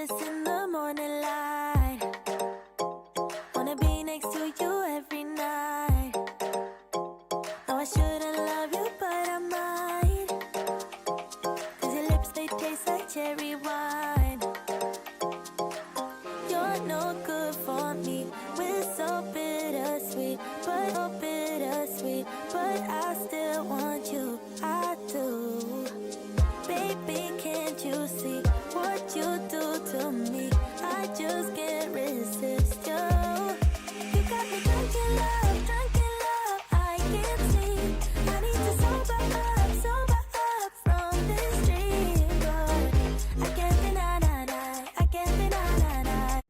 kiss in the morning light. Wanna be next to you every night. No, I shouldn't love you, but I might. 'Cause your lips, they taste like cherry wine. You're no good for me. We're so bittersweet, but I still want you. I do. Baby, can't you see what you do to me? I just can't resist you. You got me drunk in love, I can't sleep. I need to sober up from this dream. But I can't deny, I can't deny.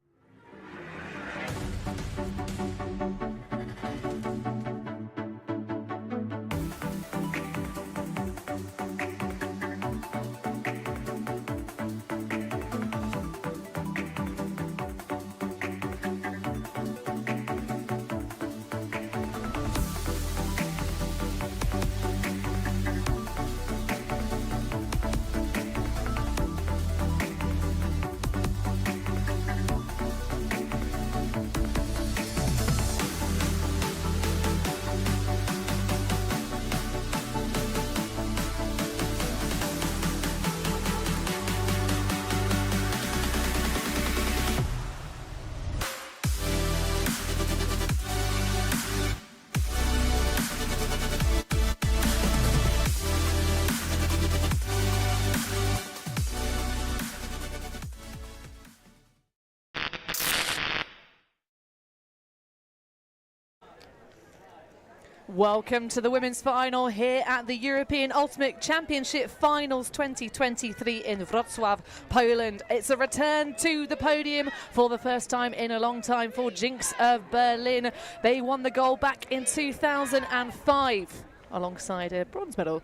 Welcome to the women's final here at the European Ultimate Championship Finals 2023 in Wrocław, Poland. It's a return to the podium for the first time in a long time for JinX of Berlin. They won the gold back in 2005 alongside a bronze medal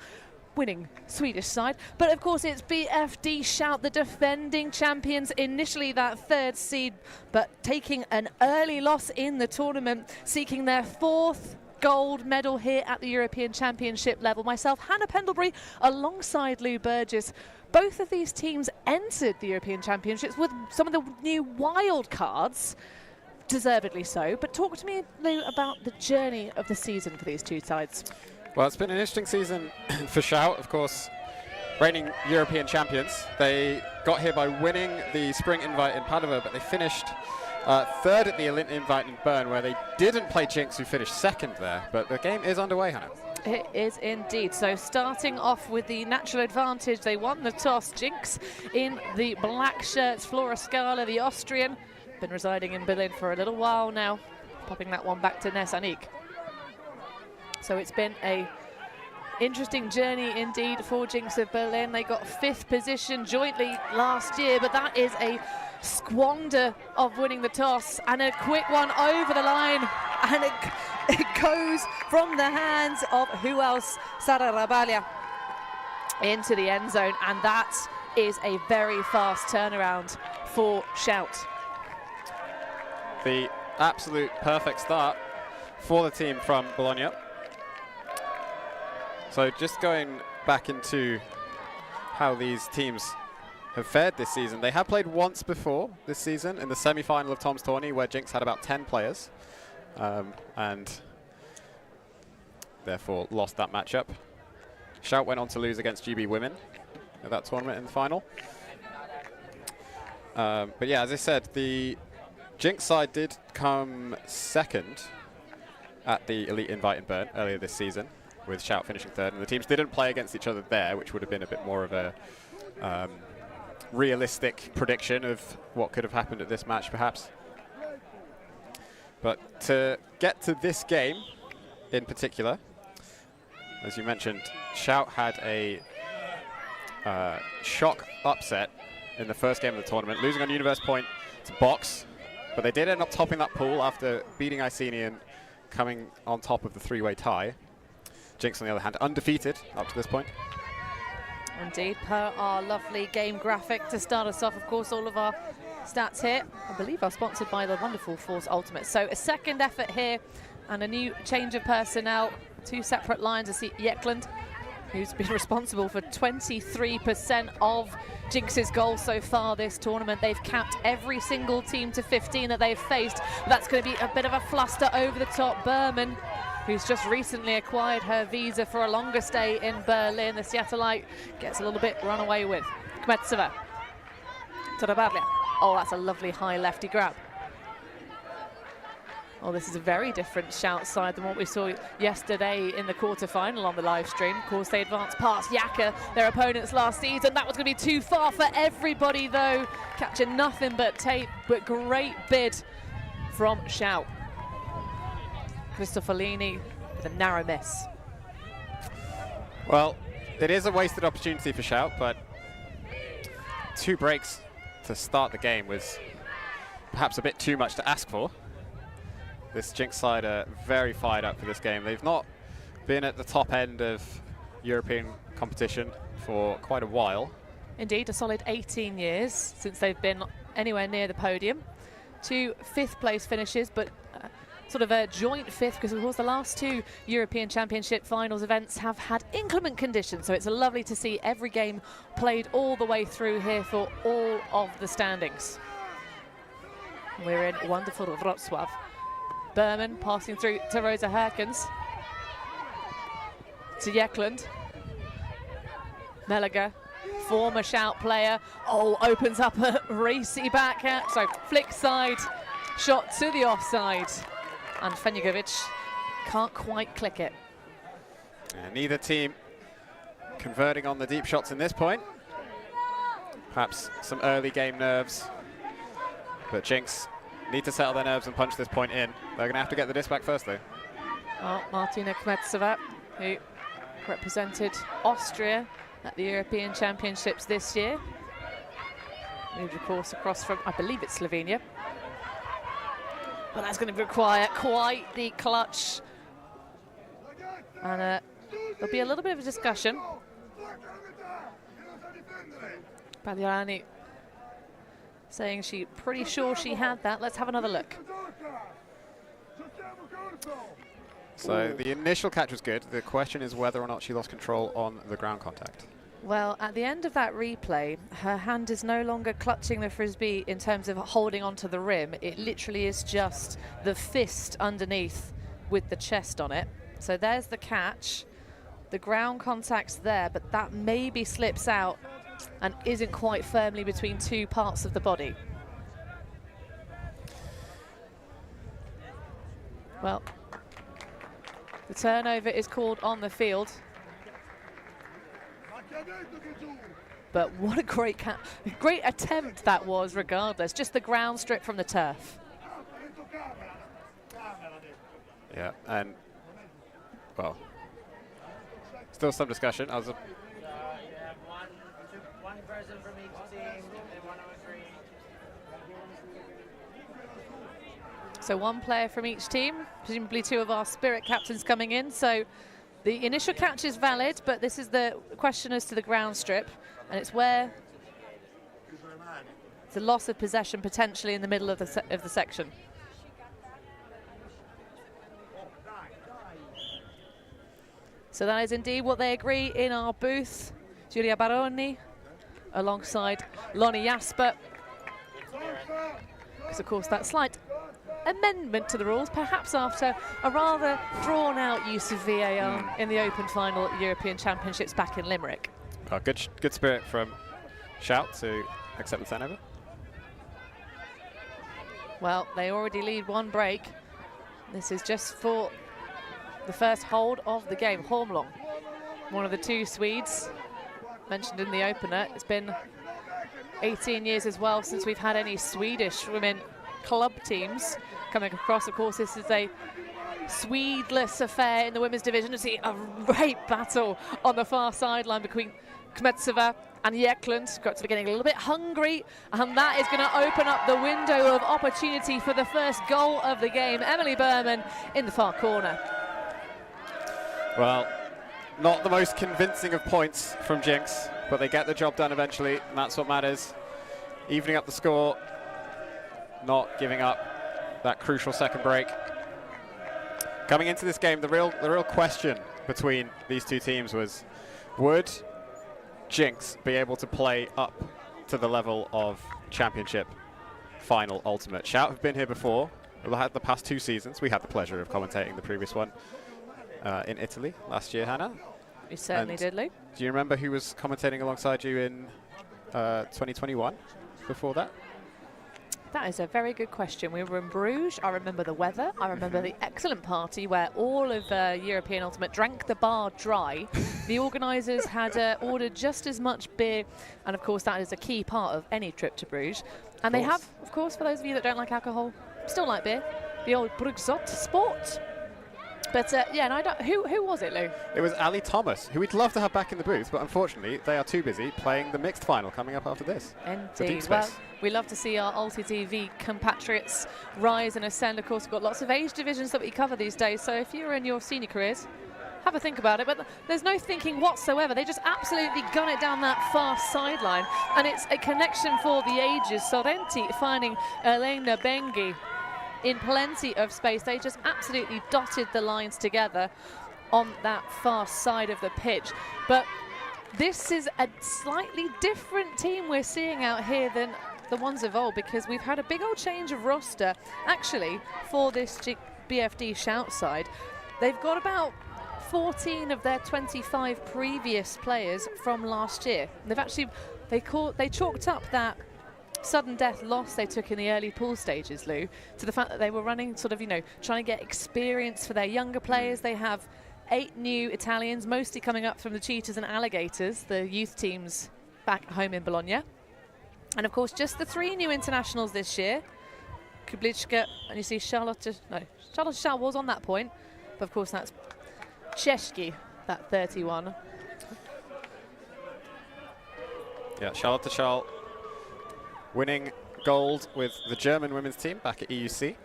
winning Swedish side. But of course it's BFD Shout, the defending champions, initially that third seed, but taking an early loss in the tournament, seeking their fourth gold medal here at the European Championship level. Myself, Hannah Pendlebury, alongside Lou Burgess. Both of these teams entered the European Championships with some of the new wild cards, deservedly so. But talk to me, Lou, about the journey of the season for these two sides. Well, it's been an interesting season for Shout, of course, reigning European champions. They got here by winning the Spring Invite in Padova, but they finished third at the Olympic Invite in Bern, where they didn't play JinX, who finished second there. But the game is underway, Hannah. It is indeed. So starting off with the natural advantage, they won the toss. JinX in the black shirts, Flora Scala, the Austrian, been residing in Berlin for a little while now, popping that one back to Ness Anik. So it's been a interesting journey indeed for JinX of Berlin. They got 5th position jointly last year, but that is a squander of winning the toss, and a quick one over the line, and it goes from the hands of who else? Sara Rabalia into the end zone, and that is a very fast turnaround for Shout. The absolute perfect start for the team from Bologna. So just going back into how these teams have fared this season. They have played once before this season in the semi-final of Tom's tourney, where JinX had about 10 players and therefore lost that matchup. Shout went on to lose against GB Women at that tournament in the final. But yeah, as I said, the JinX side did come second at the Elite Invite in Bern earlier this season, with Shout finishing third, and the teams didn't play against each other there, which would have been a bit more of a realistic prediction of what could have happened at this match, perhaps. But to get to this game in particular, as you mentioned, Shout had a shock upset in the first game of the tournament, losing on Universe Point to Box, but they did end up topping that pool after beating Icenian, coming on top of the 3-way tie. JinX, on the other hand, undefeated up to this point. Indeed, per our lovely game graphic to start us off. Of course, all of our stats here, I believe, are sponsored by the wonderful Force Ultimate. So a second effort here and a new change of personnel. 2 separate lines. I see Yekland who's been responsible for 23% of JinX's goals so far this tournament. They've capped every single team to 15 that they've faced. That's going to be a bit of a fluster over the top. Berman, who's just recently acquired her visa for a longer stay in Berlin. The Seattleite gets a little bit run away with. Kmetsova. Torabarlia. Oh, that's a lovely high lefty grab. Oh, this is a very different shout side than what we saw yesterday in the quarter-final on the live stream. Of course, they advanced past Yaka, their opponents last season. That was going to be too far for everybody, though. Catching nothing but tape, but great bid from Shout. Cristofolini with a narrow miss. Well, it is a wasted opportunity for Shout, but 2 breaks to start the game was perhaps a bit too much to ask for. This JinX side are very fired up for this game. They've not been at the top end of European competition for quite a while. Indeed, a solid 18 years since they've been anywhere near the podium. 2 5th place finishes, but sort of a joint 5th, because of course the last 2 European Championship finals events have had inclement conditions, so it's lovely to see every game played all the way through here for all of the standings. We're in wonderful Wrocław. Berman passing through to Rosa Herkens. To Jekland. Meliger, former Shout player. Oh, opens up a racy backhand. So flick side, shot to the offside. And Fenjugovic can't quite click it. And neither team converting on the deep shots in this point. Perhaps some early game nerves. But JinX need to settle their nerves and punch this point in. They're going to have to get the disc back first, though. Oh, Martina Kmetsova, who represented Austria at the European Championships this year. Moved, of course, across from, I believe it's Slovenia. But that's going to require quite the clutch. And there'll be a little bit of a discussion. Pagliarani saying she's pretty sure she had that. Let's have another look. So the initial catch was good. The question is whether or not she lost control on the ground contact. Well, at the end of that replay, her hand is no longer clutching the Frisbee in terms of holding onto the rim. It literally is just the fist underneath with the chest on it. So there's the catch. The ground contact's there, but that maybe slips out and isn't quite firmly between 2 parts of the body. Well, the turnover is called on the field. But what a great attempt that was, regardless. Just the ground strip from the turf. Yeah, and, well, still some discussion. One person from each team and 103. So 1 player from each team, presumably 2 of our Spirit captains coming in. So the initial catch is valid, but this is the question as to the ground strip, and it's where it's a loss of possession potentially in the middle of the section. So that is indeed what they agree in our booth. Giulia Baroni alongside Lonnie Jasper. Because of course that slight amendment to the rules, perhaps after a rather drawn-out use of VAR in the Open Final European Championships back in Limerick. Good spirit from Shout to accept the turnover. Well, they already lead 1 break. This is just for the first hold of the game. Holmlund, one of the 2 Swedes mentioned in the opener. It's been 18 years as well since we've had any Swedish women club teams coming across. Of course, this is a Swedeless affair in the women's division. You see a great battle on the far sideline between Kmetsova and Jekland. Got to be getting a little bit hungry, and that is going to open up the window of opportunity for the first goal of the game. Emily Berman in the far corner. Well, not the most convincing of points from JinX, but they get the job done eventually, and that's what matters. Evening up the score, not giving up that crucial second break. Coming into this game, the real question between these 2 teams was Would JinX be able to play up to the level of championship final ultimate? Shout have been here before. We've had the past 2 seasons. We had the pleasure of commentating the previous one in Italy last year, Hannah. You certainly did, Lou. Do you remember who was commentating alongside you in 2021 before that? That is a very good question. We were in Bruges. I remember the weather. I remember the excellent party where all of European Ultimate drank the bar dry. The organisers had ordered just as much beer, and of course that is a key part of any trip to Bruges. And they have, of course, for those of you that don't like alcohol, still like beer, the old Brugsot Sport. But yeah, and I don't. Who was it, Lou? It was Ali Thomas, who we'd love to have back in the booth, but unfortunately they are too busy playing the mixed final coming up after this. Indeed. Well, we love to see our ULTI.TV compatriots rise and ascend. Of course, we've got lots of age divisions that we cover these days. So if you're in your senior careers, have a think about it. But there's no thinking whatsoever. They just absolutely gun it down that far sideline, and it's a connection for the ages. Sorrenti finding Elena Bengi in plenty of space. They just absolutely dotted the lines together on that far side of the pitch. But this is a slightly different team we're seeing out here than the ones of old, because we've had a big old change of roster actually for this BFD Shout side. They've got about 14 of their 25 previous players from last year. They've actually they chalked up that sudden death loss they took in the early pool stages, Lou, to the fact that they were running sort of, you know, trying to get experience for their younger players. They have 8 new Italians, mostly coming up from the Cheetahs and Alligators, the youth teams back home in Bologna. And of course, just the 3 new internationals this year. Kubliczka, and you see Charlotte Schall was on that point, but of course that's Czeszki, that 31. Yeah, Charlotte Schall winning gold with the German women's team back at EUC.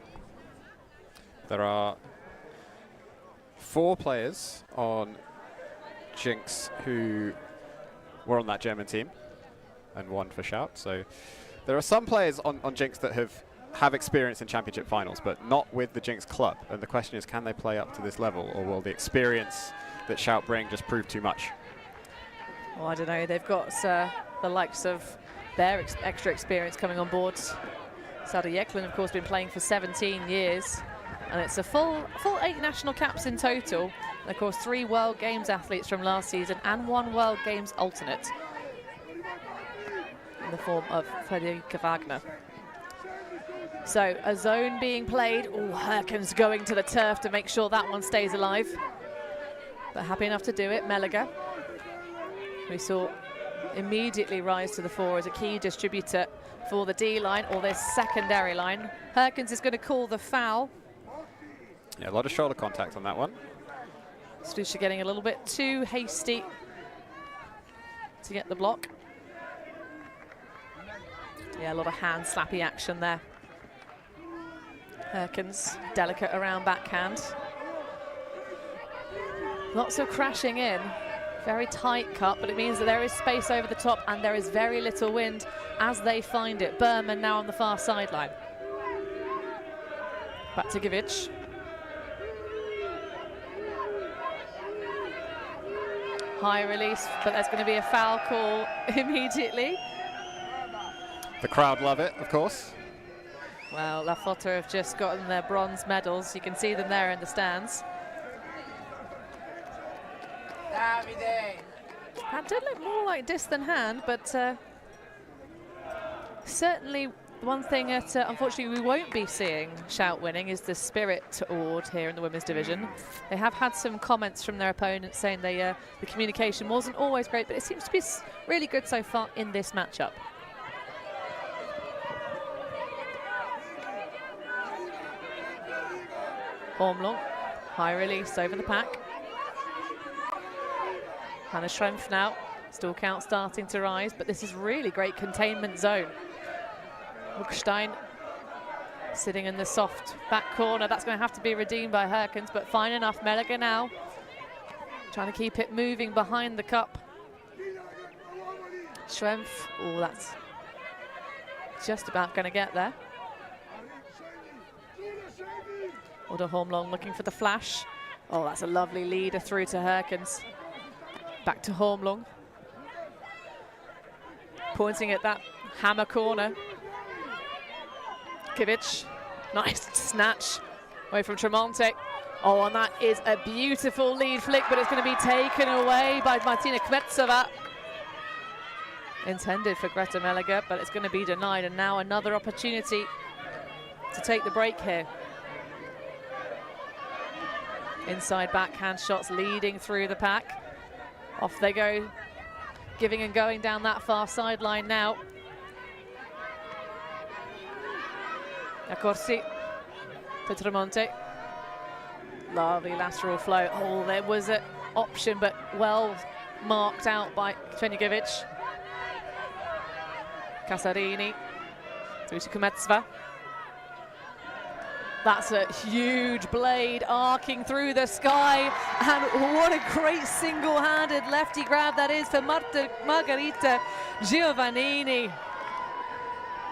There are 4 players on JinX who were on that German team, and 1 for Shout. So there are some players on JinX that have experience in championship finals, but not with the JinX club. And the question is, can they play up to this level, or will the experience that Shout bring just prove too much? Well, I don't know. They've got the likes of their extra experience coming on board. Sada Yeklin, of course, been playing for 17 years. And it's a full 8 national caps in total. And of course, 3 World Games athletes from last season and 1 World Games alternate in the form of Frederica Wagner. So a zone being played. Oh, Herkens going to the turf to make sure that one stays alive. But happy enough to do it, Meliger. We saw immediately rise to the fore as a key distributor for the D line, or this secondary line. Herkens is going to call the foul. Yeah, a lot of shoulder contact on that one. Slusha getting a little bit too hasty to get the block. Yeah, a lot of hand slappy action there. Herkens, delicate around backhand. Lots of crashing in. Very tight cut, but it means that there is space over the top and there is very little wind as they find it. Berman now on the far sideline. Back to Givic. High release, but there's going to be a foul call immediately. The crowd love it, of course. Well, La Flotta have just gotten their bronze medals. You can see them there in the stands. That did look more like disc than hand, but certainly one thing that unfortunately we won't be seeing Shout winning is the Spirit Award here in the women's division. They have had some comments from their opponents saying the communication wasn't always great, but it seems to be really good so far in this matchup. Hormlong, high release over the pack. Hannah Schrempf now, still count starting to rise, but this is really great containment zone. Hookstein sitting in the soft back corner. That's going to have to be redeemed by Herkens, but fine enough. Meliger now trying to keep it moving behind the cup. Schrempf, oh, that's just about going to get there. Oder Hormlong looking for the flash. Oh, that's a lovely leader through to Herkens. Back to Hormlung. Pointing at that hammer corner. Kivic, nice snatch away from Tremonti. Oh, and that is a beautiful lead flick, but it's going to be taken away by Martina Kmetsova. Intended for Greta Meliger, but it's going to be denied, and now another opportunity to take the break here. Inside backhand shots leading through the pack. Off they go, giving and going down that far sideline now. Accorsi to Tremonti. Lovely lateral flow. Oh, there was an option, but well marked out by Čenjigovic. Casarini through to Kmetsova. That's a huge blade arcing through the sky, and what a great single-handed lefty grab that is for Margherita Giovannini.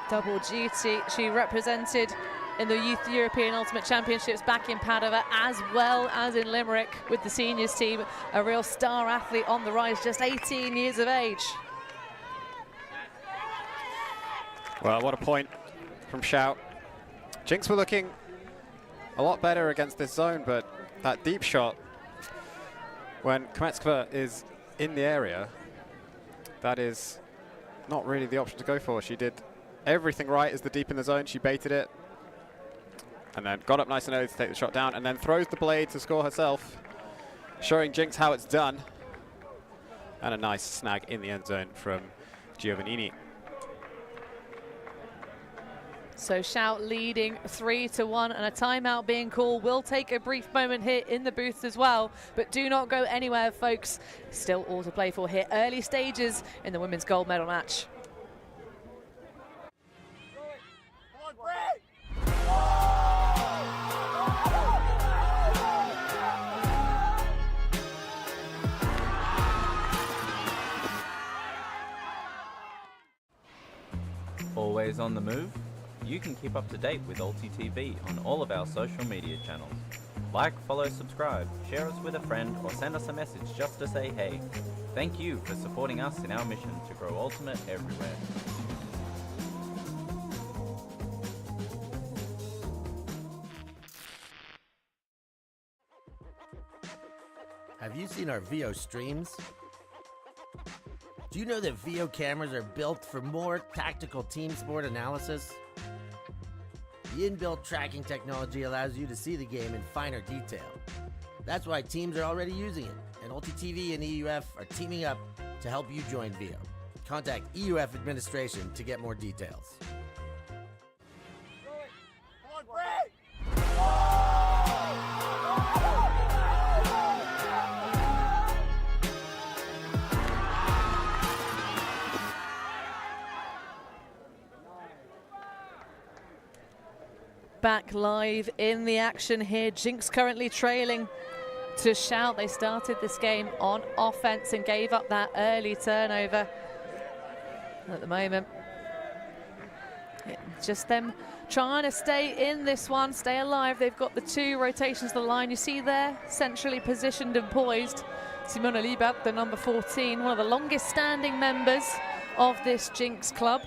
Double duty. She represented in the Youth European Ultimate Championships back in Padova, as well as in Limerick with the seniors team. A real star athlete on the rise, just 18 years of age. Well, what a point from Shout. JinX were looking a lot better against this zone, but that deep shot, when Kmetsova is in the area, that is not really the option to go for. She did everything right as the deep in the zone. She baited it, and then got up nice and early to take the shot down, and then throws the blade to score herself, showing JinX how it's done. And a nice snag in the end zone from Giovannini. So Shout leading 3-1, and a timeout being called. We'll take a brief moment here in the booth as well, but do not go anywhere, folks. Still all to play for here. Early stages in the women's gold medal match. Always on the move? You can keep up to date with ULTI.TV on all of our social media channels. Like, follow, subscribe, share us with a friend, or send us a message just to say hey. Thank you for supporting us in our mission to grow Ultimate everywhere. Have you seen our VO streams? Do you know that VO cameras are built for more tactical team sport analysis? The inbuilt tracking technology allows you to see the game in finer detail. That's why teams are already using it, and ULTI.TV and EUF are teaming up to help you join VO. Contact EUF administration to get more details. Back live in the action here. JinX currently trailing to Shout. They started this game on offense and gave up that early turnover. At the moment, it's just them trying to stay in this one, stay alive. They've got the two rotations to the line. You see there, centrally positioned and poised, Simona Libat, the number 14, one of the longest standing members of this JinX club.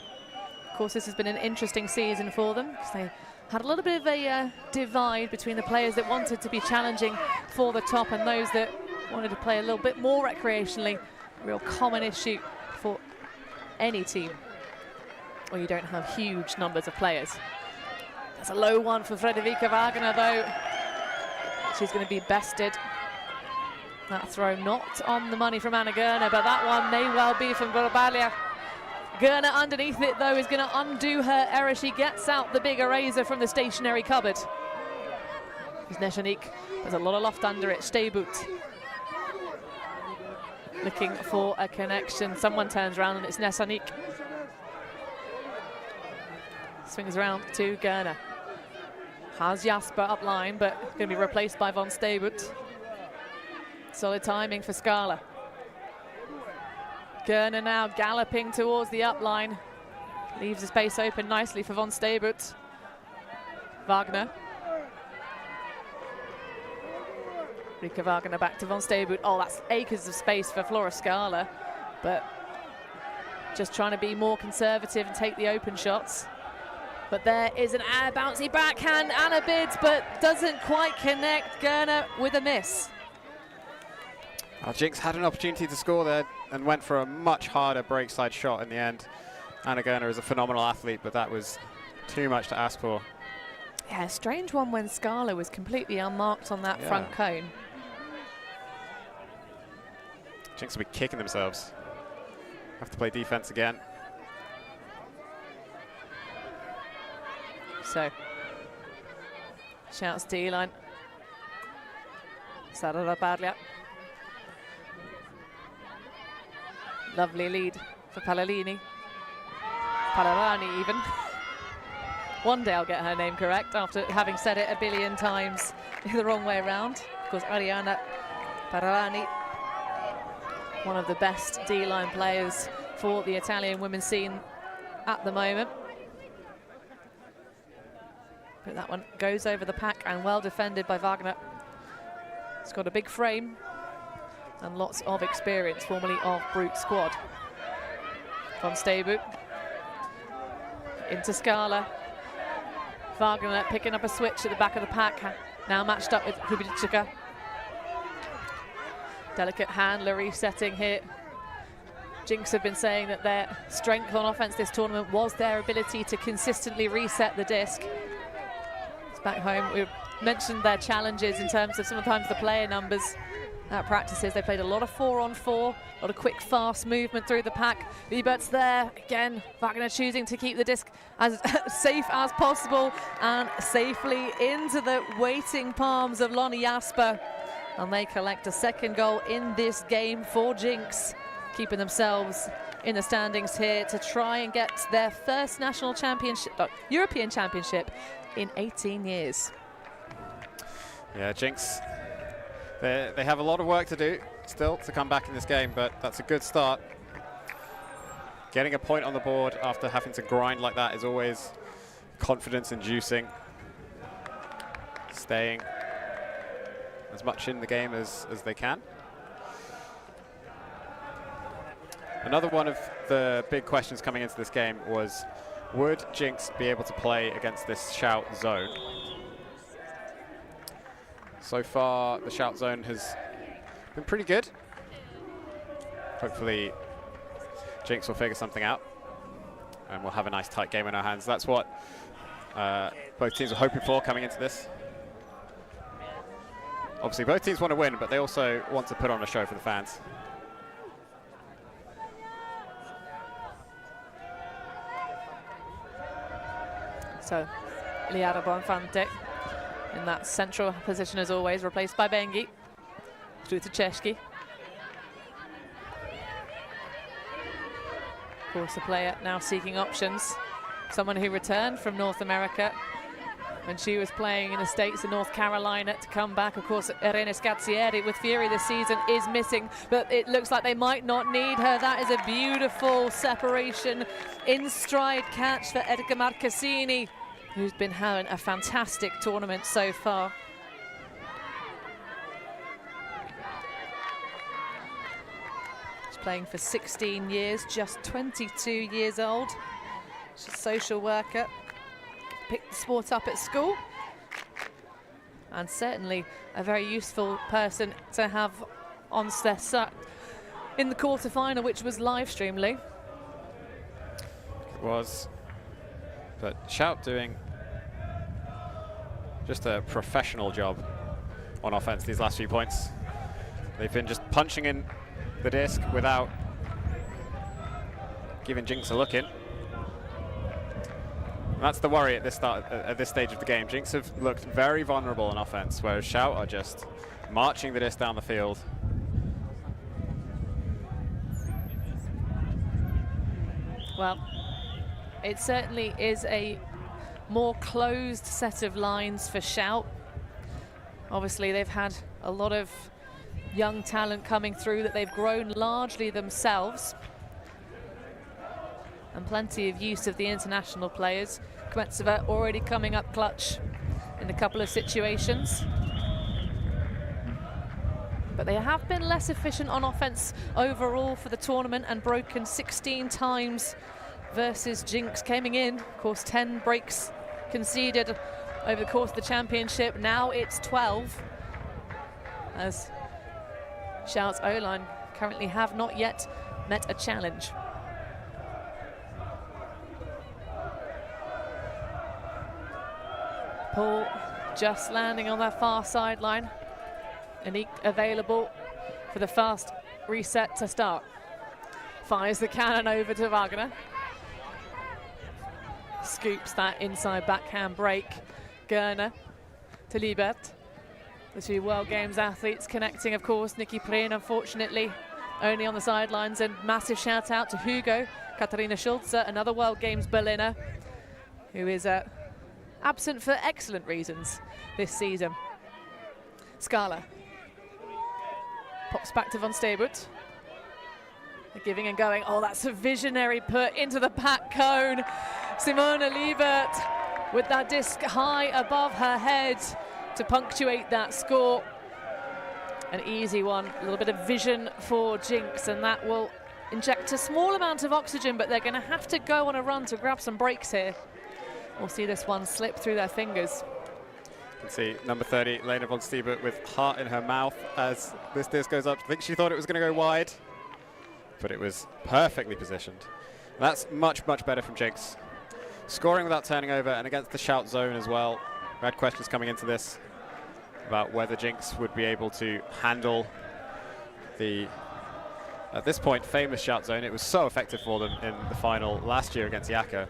Of course, this has been an interesting season for them because they had a little bit of a divide between the players that wanted to be challenging for the top and those that wanted to play a little bit more recreationally. A real common issue for any team where you don't have huge numbers of players. That's a low one for Fredrika Wagner, though. She's going to be bested. That throw not on the money from Anna Gerner, but that one may well be from Borbalia. Gerner underneath it, though, is going to undo her error. She gets out the big eraser from the stationary cupboard. Neshanik, there's a lot of loft under it. Stebut looking for a connection. Someone turns around and it's Nesanik. Swings around to Gerner. Has Jasper up line, but going to be replaced by von Stebut. Solid timing for Scala. Gerner now galloping towards the up line. Leaves the space open nicely for von Stebut. Wagner. Rika Wagner back to Von Steyboot. Oh, that's acres of space for Flora Scala, but just trying to be more conservative and take the open shots. But there is an bouncy backhand. Anna bids, but doesn't quite connect. Garnier with a miss. JinX had an opportunity to score there and went for a much harder breakside shot in the end. Anna Garnier is a phenomenal athlete, but that was too much to ask for. Yeah, a strange one when Scala was completely unmarked on that front cone. JinX will be kicking themselves. Have to play defense again. So, shouts D-line. Sarada Badlia. Lovely lead for Pallalini. Pallarani even. One day I'll get her name correct after having said it a billion times the wrong way around. Of course, Ariana Pallarani, one of the best D-line players for the Italian women's scene at the moment. But that one goes over the pack and well defended by Wagner. It's got a big frame and lots of experience, formerly of Brute Squad. Von Steyboot into Scala. Wagner picking up a switch at the back of the pack, now matched up with Kubicika. Delicate handler resetting here. JinX have been saying that their strength on offense this tournament was their ability to consistently reset the disc. It's back home. We mentioned their challenges in terms of sometimes the player numbers at practices. They played a lot of 4-on-4, a lot of quick, fast movement through the pack. Wiebert's there again. Wagner choosing to keep the disc as safe as possible and safely into the waiting palms of Lonnie Jasper. And they collect a second goal in this game for JinX, keeping themselves in the standings here to try and get their first national championship, European championship in 18 years. Yeah, JinX, they have a lot of work to do still to come back in this game, but that's a good start. Getting a point on the board after having to grind like that is always confidence-inducing. Staying as much in the game as they can. Another one of the big questions coming into this game was, would JinX be able to play against this shout zone? So far, the shout zone has been pretty good. Hopefully, JinX will figure something out, and we'll have a nice tight game in our hands. That's what both teams are hoping for coming into this. Obviously, both teams want to win, but they also want to put on a show for the fans. So, Liara Bonfante in that central position as always, replaced by Bengi. Through to Cheshki. Of course, a player now seeking options. Someone who returned from North America when she was playing in the States in North Carolina to come back. Of course, Irene Scazzieri with Fury this season is missing, but it looks like they might not need her. That is a beautiful separation in stride catch for Edgar Marcassini, who's been having a fantastic tournament so far. She's playing for 16 years, just 22 years old. She's a social worker. Picked the sport up at school, and certainly a very useful person to have on their side in the quarterfinal, which was live streamed, Lou. It was, but Shout doing just a professional job on offense these last few points. They've been just punching in the disc without giving JinX a look in. And that's the worry at this stage of the game. JinX have looked very vulnerable on offense, whereas Shout are just marching the disc down the field. Well, it certainly is a more closed set of lines for Shout. Obviously, they've had a lot of young talent coming through that they've grown largely themselves, and plenty of use of the international players. Kmetsova already coming up clutch in a couple of situations. but they have been less efficient on offense overall for the tournament and broken 16 times versus JinX coming in. Of course, 10 breaks conceded over the course of the championship. Now it's 12, as Shout's O-line currently have not yet met a challenge. Paul just landing on that far sideline. Unique available for the fast reset to start. Fires the cannon over to Wagner. Scoops that inside backhand break. Garnier to Liebert. The two World Games athletes connecting, of course. Nikki Prehn, unfortunately, only on the sidelines. And massive shout out to Hugo, Katharina Schulze, another World Games Berliner, who is absent for excellent reasons this season. Scala pops back to Van Steebutt. Giving and going. Oh, that's a visionary put into the back cone. Simone Liebert with that disc high above her head to punctuate that score. An easy one, a little bit of vision for JinX, and that will inject a small amount of oxygen, but they're going to have to go on a run to grab some breaks here. We'll see this one slip through their fingers. You can see number 30, Lena Van Steebutt, with heart in her mouth as this disc goes up. I think she thought it was going to go wide, but it was perfectly positioned. That's much, much better from JinX. Scoring without turning over and against the shout zone as well. We had questions coming into this about whether JinX would be able to handle the, at this point, famous shout zone. It was so effective for them in the final last year against Yaka.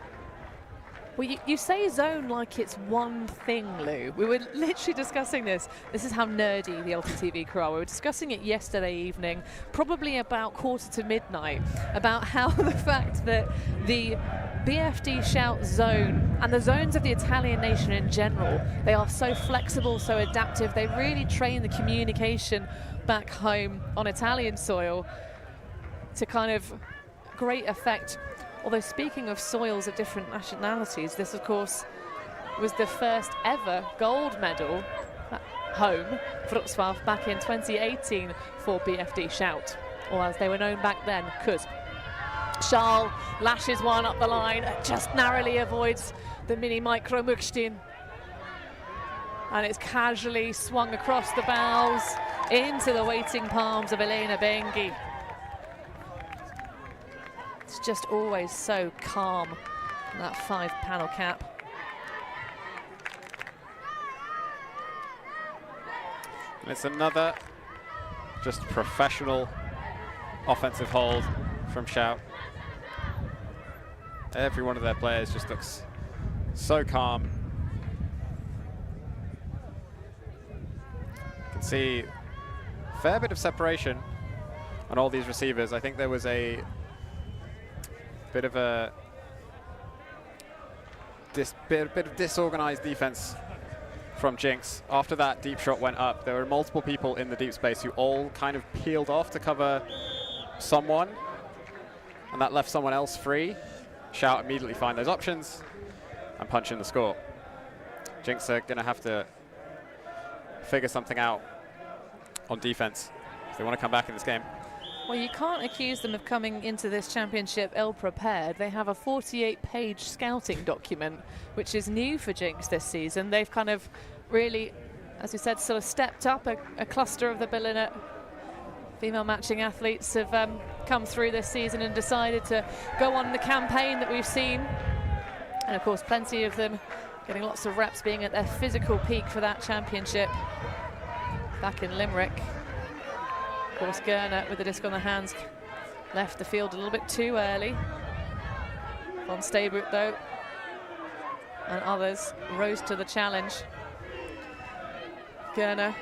Well, you say zone like it's one thing, Lou. We were literally discussing this. This is how nerdy the ULTI.TV crew are. We were discussing it yesterday evening, probably about 1:45, about how the fact that the BFD shout zone and the zones of the Italian nation in general, they are so flexible, so adaptive. They really train the communication back home on Italian soil to kind of great effect. Although speaking of soils of different nationalities, this of course was the first ever gold medal at home, Wrocław, back in 2018 for BFD Shout, or as they were known back then, Kuz. Charles lashes one up the line, just narrowly avoids the mini micro Muxtin. And it's casually swung across the bows into the waiting palms of Elena Bengi. It's just always so calm in that 5-panel cap. And it's another just professional offensive hold from Shout. Every one of their players just looks so calm. You can see a fair bit of separation on all these receivers. I think there was a bit of a bit of disorganized defense from JinX. After that deep shot went up, there were multiple people in the deep space who all kind of peeled off to cover someone, and that left someone else free. Shout immediately find those options and punch in the score. JinX are going to have to figure something out on defense if they want to come back in this game. Well, you can't accuse them of coming into this championship ill-prepared. They have a 48-page scouting document, which is new for JinX this season. They've kind of really, as you said, sort of stepped up. A cluster of the Berliner female matching athletes have come through this season and decided to go on the campaign that we've seen. And of course, plenty of them getting lots of reps, being at their physical peak for that championship back in Limerick. Of course, Garnier with the disc on the hands left the field a little bit too early. Van Steebutt, though, and others rose to the challenge. Garnier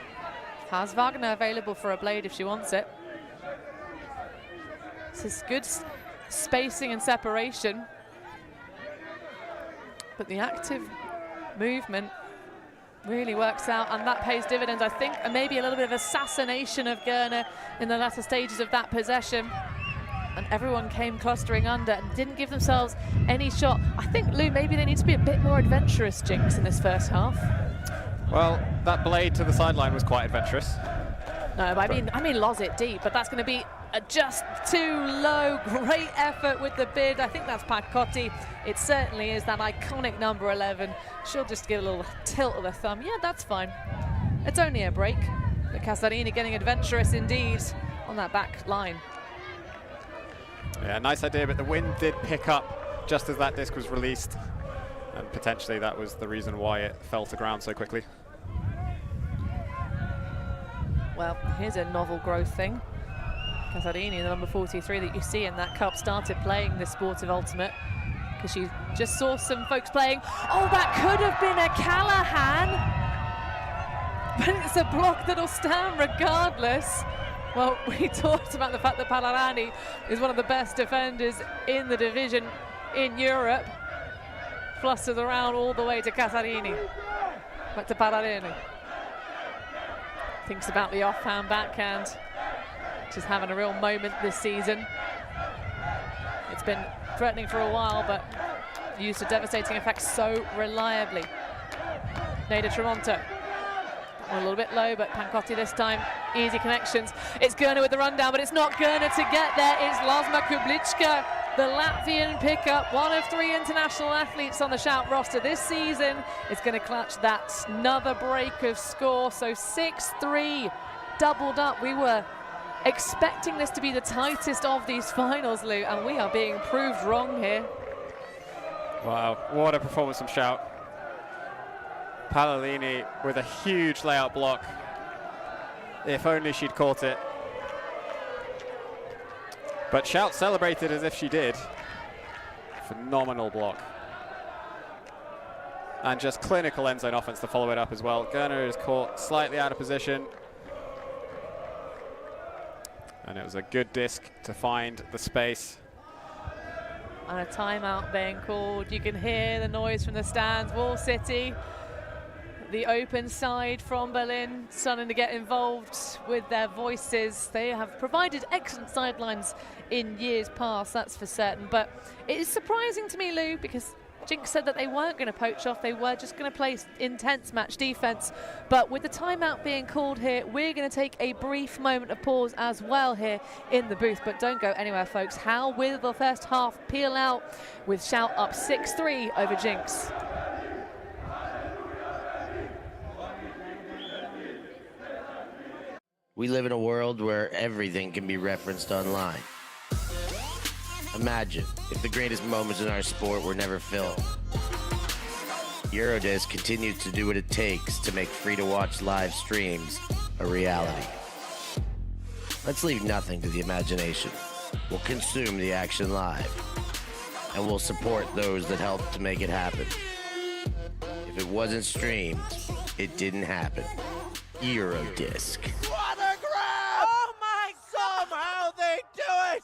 has Wagner available for a blade if she wants it. This is good spacing and separation, but the active movement really works out, and that pays dividends, I think, and maybe a little bit of assassination of Garnier in the latter stages of that possession. And everyone came clustering under and didn't give themselves any shot. I think, Lou, maybe they need to be a bit more adventurous, JinX, in this first half. Well, that blade to the sideline was quite adventurous. No, but I mean loz it deep, but that's going to be just too low. Great effort with the bid. I think that's Pacotti. It certainly is that iconic number 11. She'll just give a little tilt of the thumb. Yeah, that's fine. It's only a break. But Casarini getting adventurous indeed on that back line. Yeah, nice idea, but the wind did pick up just as that disc was released, and potentially that was the reason why it fell to ground so quickly. Well, here's a novel growth thing. Casarini, the number 43 that you see in that cup, started playing this sport of ultimate because she just saw some folks playing. Oh, that could have been a Callahan, but it's a block that'll stand regardless. Well, we talked about the fact that Palarani is one of the best defenders in the division in Europe. Flusters around all the way to Casarini, back to Palarani. Thinks about the offhand backhand. Just having a real moment this season. It's been threatening for a while, but used to devastating effect so reliably. Neda Tremonto. A little bit low, but Pancotti this time, easy connections. It's Garnier with the rundown, but it's not Garnier to get there. It's Lazma Kublicka, the Latvian pickup, one of 3 international athletes on the Shout roster this season. Is going to clutch that another break of score. So 6-3, doubled up. We were expecting this to be the tightest of these finals, Lou, and we are being proved wrong here. Wow, what a performance from Shout. Paolini with a huge layout block. If only she'd caught it. But Shout celebrated as if she did. Phenomenal block. And just clinical end zone offense to follow it up as well. Garnier is caught slightly out of position. And it was a good disc to find the space. And a timeout being called. You can hear the noise from the stands. Wall City, the open side from Berlin, starting to get involved with their voices. They have provided excellent sidelines in years past, that's for certain. But it is surprising to me, Lou, because JinX said that they weren't going to poach off, they were just going to play intense match defense. But with the timeout being called here, we're going to take a brief moment of pause as well here in the booth. But don't go anywhere, folks. How will the first half peel out with Shout up 6-3 over JinX? We live in a world where everything can be referenced online. Imagine if the greatest moments in our sport were never filmed. Eurodisc continues to do what it takes to make free-to-watch live streams a reality. Let's leave nothing to the imagination. We'll consume the action live, and we'll support those that help to make it happen. If it wasn't streamed, it didn't happen. Eurodisc. What a grab! Oh my! Somehow they do it!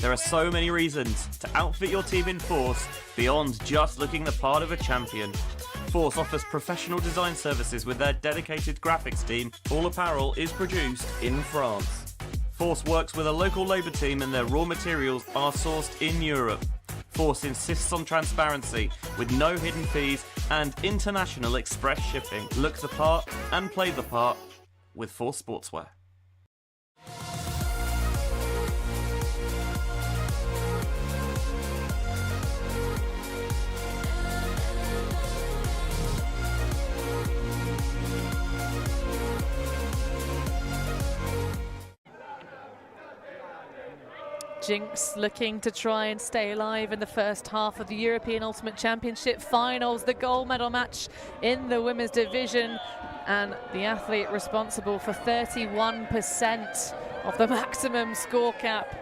There are so many reasons to outfit your team in Force beyond just looking the part of a champion. Force offers professional design services with their dedicated graphics team. All apparel is produced in France. Force works with a local labour team and their raw materials are sourced in Europe. Force insists on transparency with no hidden fees and international express shipping. Look the part and play the part with Force Sportswear. JinX looking to try and stay alive in the first half of the European Ultimate Championship finals, the gold medal match in the women's division, and the athlete responsible for 31% of the maximum score cap.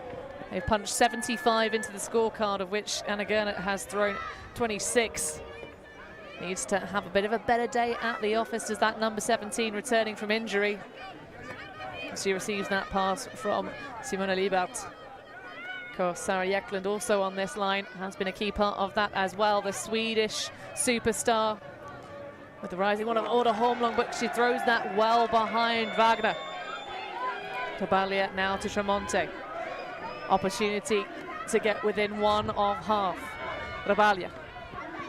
They punched 75 into the scorecard, of which Anna Gernert has thrown 26. Needs to have a bit of a better day at the office as that number 17 returning from injury. She receives that pass from Simona Liebert. Of course, Sarah Jäklund also on this line, has been a key part of that as well. The Swedish superstar with the rising one of Oda Holmlund, but she throws that well behind Wagner. Tabalia now to Tremonte. Opportunity to get within one of half. Rabalia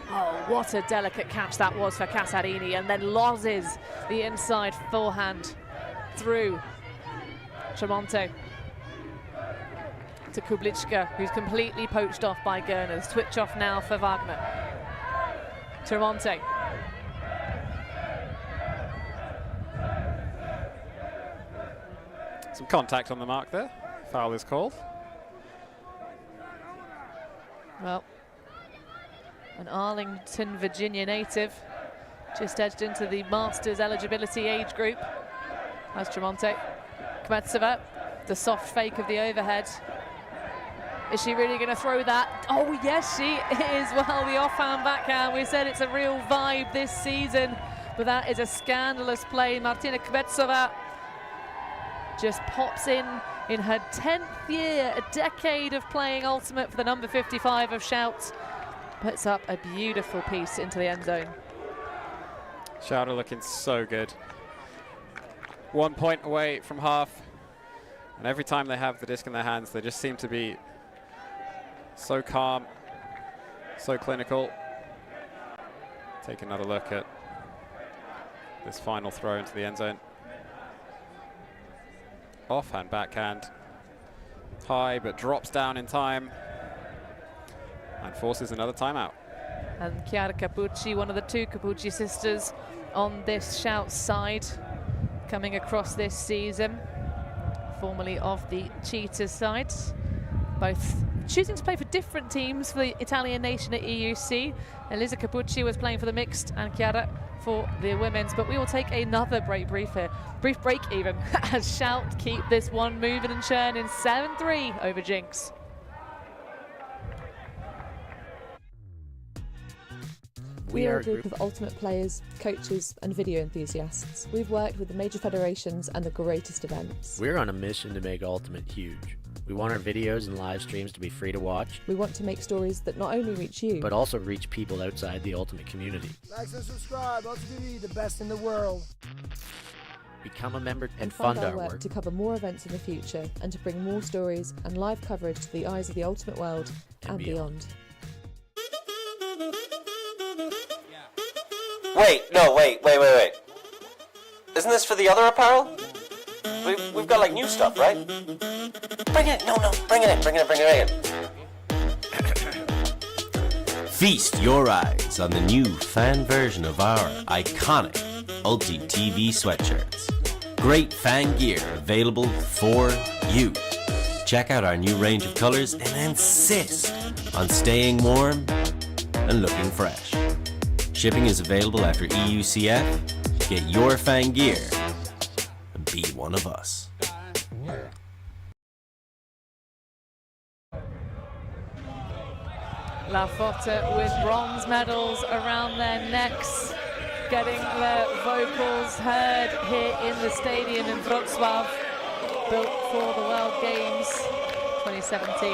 Oh, what a delicate catch that was for Casarini, and then loses the inside forehand through Tremonte to Kublicka, who's completely poached off by Gerner. Switch off now for Wagner. Tremonte. Some contact on the mark there. Foul is called. Well, an Arlington, Virginia native, just edged into the Masters eligibility age group. As Tremonte. Kmetsova, the soft fake of the overhead. Is she really going to throw that? Oh, yes, she is. Well, the offhand backhand, we said it's a real vibe this season, but that is a scandalous play. Martina Kmetsova just pops in her 10th year, a decade of playing Ultimate for the number 55 of Shout. Puts up a beautiful piece into the end zone. Shout are looking so good. 1 point away from half. And every time they have the disc in their hands, they just seem to be so calm, so clinical. Take another look at this final throw into the end zone. Offhand backhand. High, but drops down in time and forces another timeout. And Chiara Capucci, one of the two Capucci sisters on this Shout side, coming across this season, formerly of the Cheetahs side. Both choosing to play for different teams for the Italian nation at EUC. Elisa Capucci was playing for the mixed and Chiara for the women's, but we will take another brief break even, as Shout keep this one moving and churning. 7-3 over JinX. We are a group of Ultimate players, coaches and video enthusiasts. We've worked with the major federations and the greatest events. We're on a mission to make Ultimate huge. We want our videos and live streams to be free to watch. We want to make stories that not only reach you, but also reach people outside the Ultimate community. Like and subscribe, ULTI.TV, the best in the world. Become a member and fund fund our work to cover more events in the future and to bring more stories and live coverage to the eyes of the Ultimate world and beyond. Wait. Isn't this for the other apparel? We've got like new stuff, right? Bring it in. Feast your eyes on the new fan version of our iconic ULTI.TV sweatshirts. Great fan gear available for you. Check out our new range of colors and insist on staying warm and looking fresh. Shipping is available after EUCF. Get your fan gear and be one of us. La Fotta with bronze medals around their necks, getting their vocals heard here in the stadium in Wrocław, built for the World Games 2017,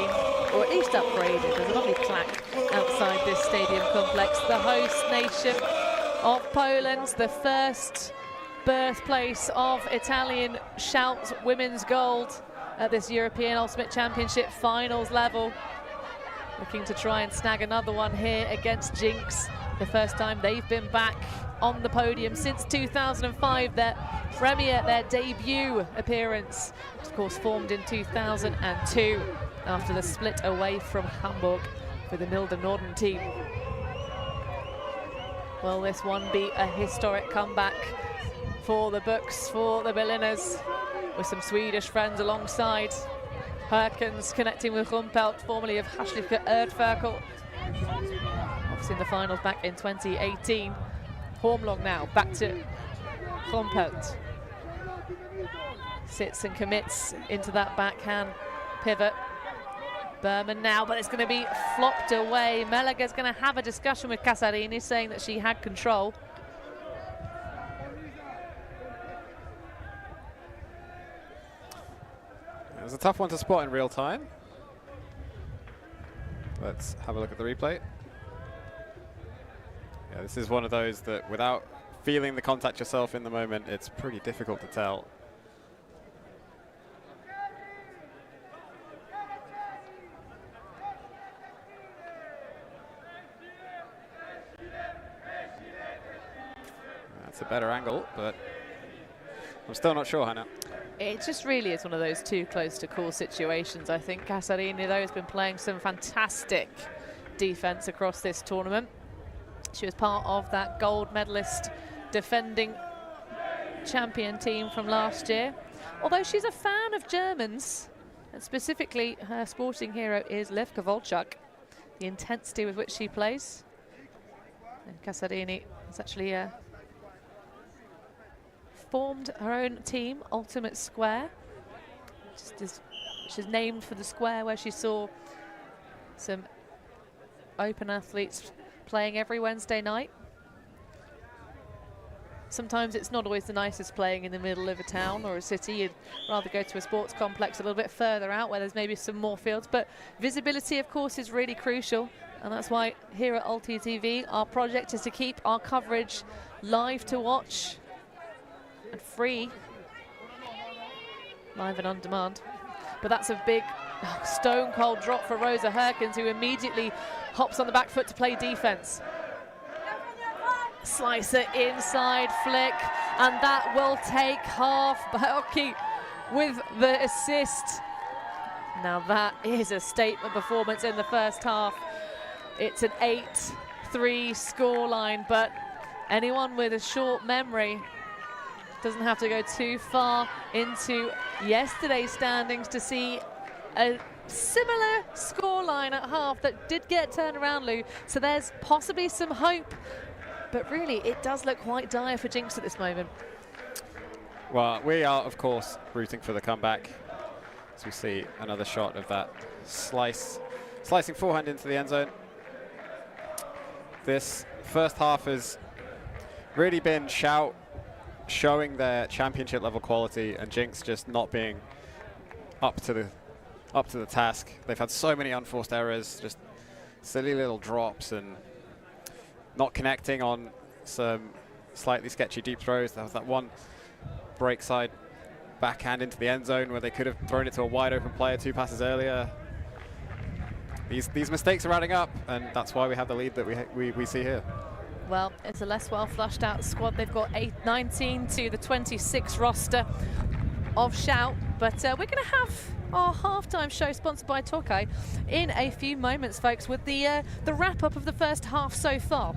or at least upgraded. There's a lovely plaque outside this stadium complex. The host nation of Poland, the first birthplace of Italian Shout women's gold at this European Ultimate Championship finals level. Looking to try and snag another one here against JinX. The first time they've been back on the podium since 2005, their debut appearance, of course formed in 2002 after the split away from Hamburg for the Milde Norden team. Will this one be a historic comeback for the books, for the Berliners, with some Swedish friends alongside? Herkens connecting with Rumpelt, formerly of Haschliche Erdferkel. Obviously in the finals back in 2018. Hormlong now, back to Rumpelt. Sits and commits into that backhand pivot. Berman now, but it's going to be flopped away. Melaga's going to have a discussion with Casarini, saying that she had control. It was a tough one to spot in real time. Let's have a look at the replay. Yeah, this is one of those that without feeling the contact yourself in the moment, it's pretty difficult to tell. That's a better angle, but I'm still not sure, Hannah. It just really is one of those too close to call situations. I think Casarini, though, has been playing some fantastic defense across this tournament. She was part of that gold medalist defending champion team from last year. Although she's a fan of Germans, and specifically her sporting hero is Lev Kovalchuk, the intensity with which she plays. And Casarini has actually formed her own team, Ultimate Square, which is named for the square where she saw some open athletes playing every Wednesday night. Sometimes it's not always the nicest playing in the middle of a town or a city. You'd rather go to a sports complex a little bit further out where there's maybe some more fields. But visibility, of course, is really crucial. And that's why here at ULTI.TV, our project is to keep our coverage live to watch and free, live and on demand. But that's a big stone cold drop for Rosa Herkins, who immediately hops on the back foot to play defense. Slicer inside flick, and that will take half. Baoki with the assist. Now that is a statement performance in the first half. It's an 8-3 scoreline, but anyone with a short memory doesn't have to go too far into yesterday's standings to see a similar scoreline at half that did get turned around, Lou. So there's possibly some hope, but really it does look quite dire for JinX at this moment. Well, we are, of course, rooting for the comeback as we see another shot of that slicing forehand into the end zone. This first half has really been Shout showing their championship level quality and JinX just not being up to the task. They've had so many unforced errors, just silly little drops and not connecting on some slightly sketchy deep throws. There was that one break side backhand into the end zone where they could have thrown it to a wide open player 2 passes earlier. These mistakes are adding up, and that's why we have the lead that we see here. Well, it's a less well flushed out squad. They've got 19 to the 26 roster of Shout, but we're going to have our halftime show sponsored by Tokai in a few moments, folks, with the wrap up of the first half so far.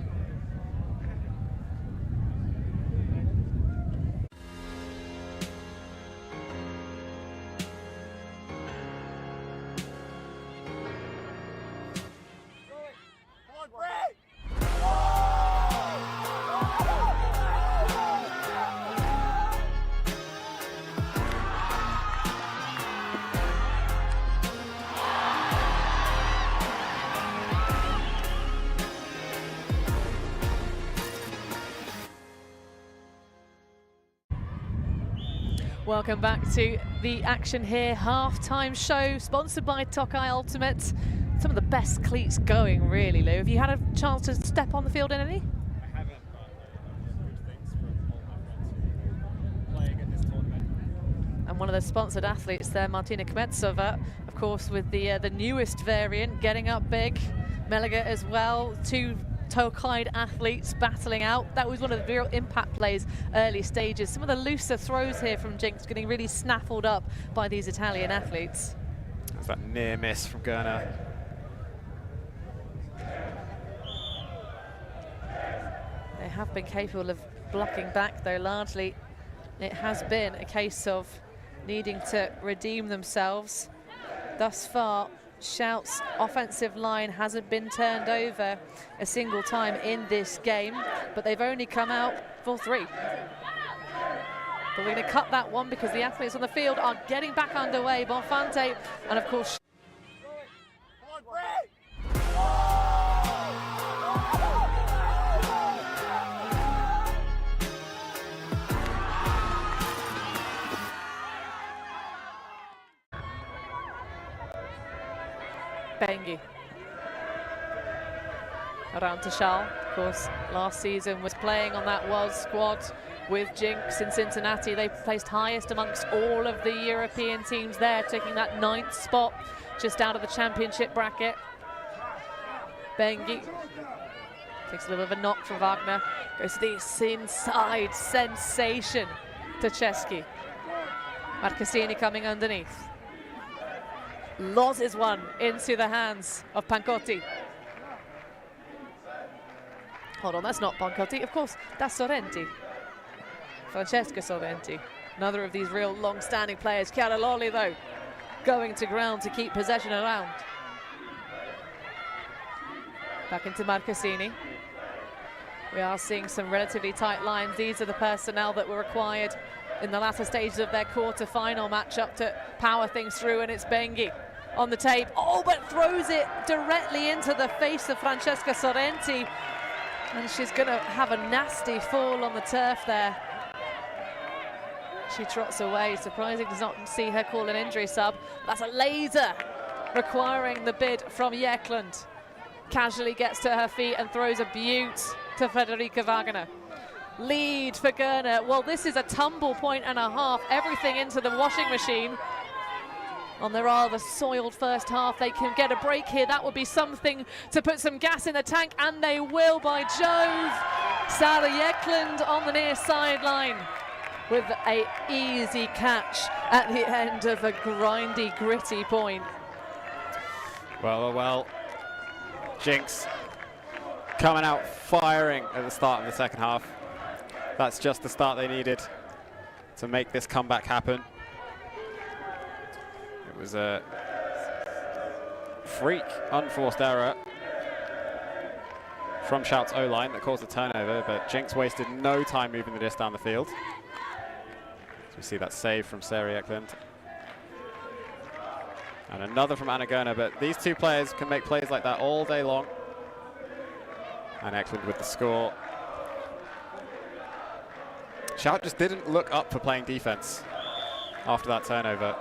Welcome back to the action here. Halftime show sponsored by Tokai Ultimate. Some of the best cleats going, really, Lou. Have you had a chance to step on the field in any? I haven't, but I've heard good things from all my friends who are playing at this tournament. And one of the sponsored athletes there, Martina Kmetsova, of course, with the newest variant, getting up big. Meliga as well, 2 Tokai athletes battling out. That was one of the real impact plays early stages. Some of the looser throws here from JinX getting really snaffled up by these Italian athletes. That's that near miss from Garnier. They have been capable of blocking back, though largely it has been a case of needing to redeem themselves. Thus far, Shout's offensive line hasn't been turned over a single time in this game, but they've only come out for 3. But we're going to cut that one because the athletes on the field are getting back underway. Bonfante and, of course, Bengi. Around to Charles, of course, last season was playing on that WAS squad with JinX in Cincinnati. They placed highest amongst all of the European teams there, taking that 9th spot just out of the championship bracket. Bengi Takes a little bit of a knock from Wagner. Goes to the inside. Sensation to Ceschi. Marcassini coming underneath. Loses one into the hands of Pancotti. Hold on, that's not Pancotti. Of course, that's Sorrenti. Francesca Sorrenti. Another of these real long-standing players. Chiara Lolli, though, going to ground to keep possession around. Back into Marcassini. We are seeing some relatively tight lines. These are the personnel that were required in the latter stages of their quarter-final matchup to power things through, and it's Benghi on the tape. Oh, but throws it directly into the face of Francesca Sorrenti, and she's going to have a nasty fall on the turf there. She trots away. Surprising to not see her call an injury sub. That's a laser requiring the bid from Jekland. Casually gets to her feet and throws a beaut to Federica Wagner. Lead for Garnier. Well, this is a tumble point and a half. Everything into the washing machine. On their rather soiled first half, they can get a break here. That would be something to put some gas in the tank, and they will, by Jove. Sarah Jekland on the near sideline with a easy catch at the end of a grindy, gritty point. Well. JinX coming out firing at the start of the second half. That's just the start they needed to make this comeback happen. It was a freak unforced error from Shout's O-line that caused a turnover, but JinX wasted no time moving the disc down the field. So we see that save from Sarah Jekland. And another from Anna Garnier, but these two players can make plays like that all day long. And Jekland with the score. Shout just didn't look up for playing defense after that turnover.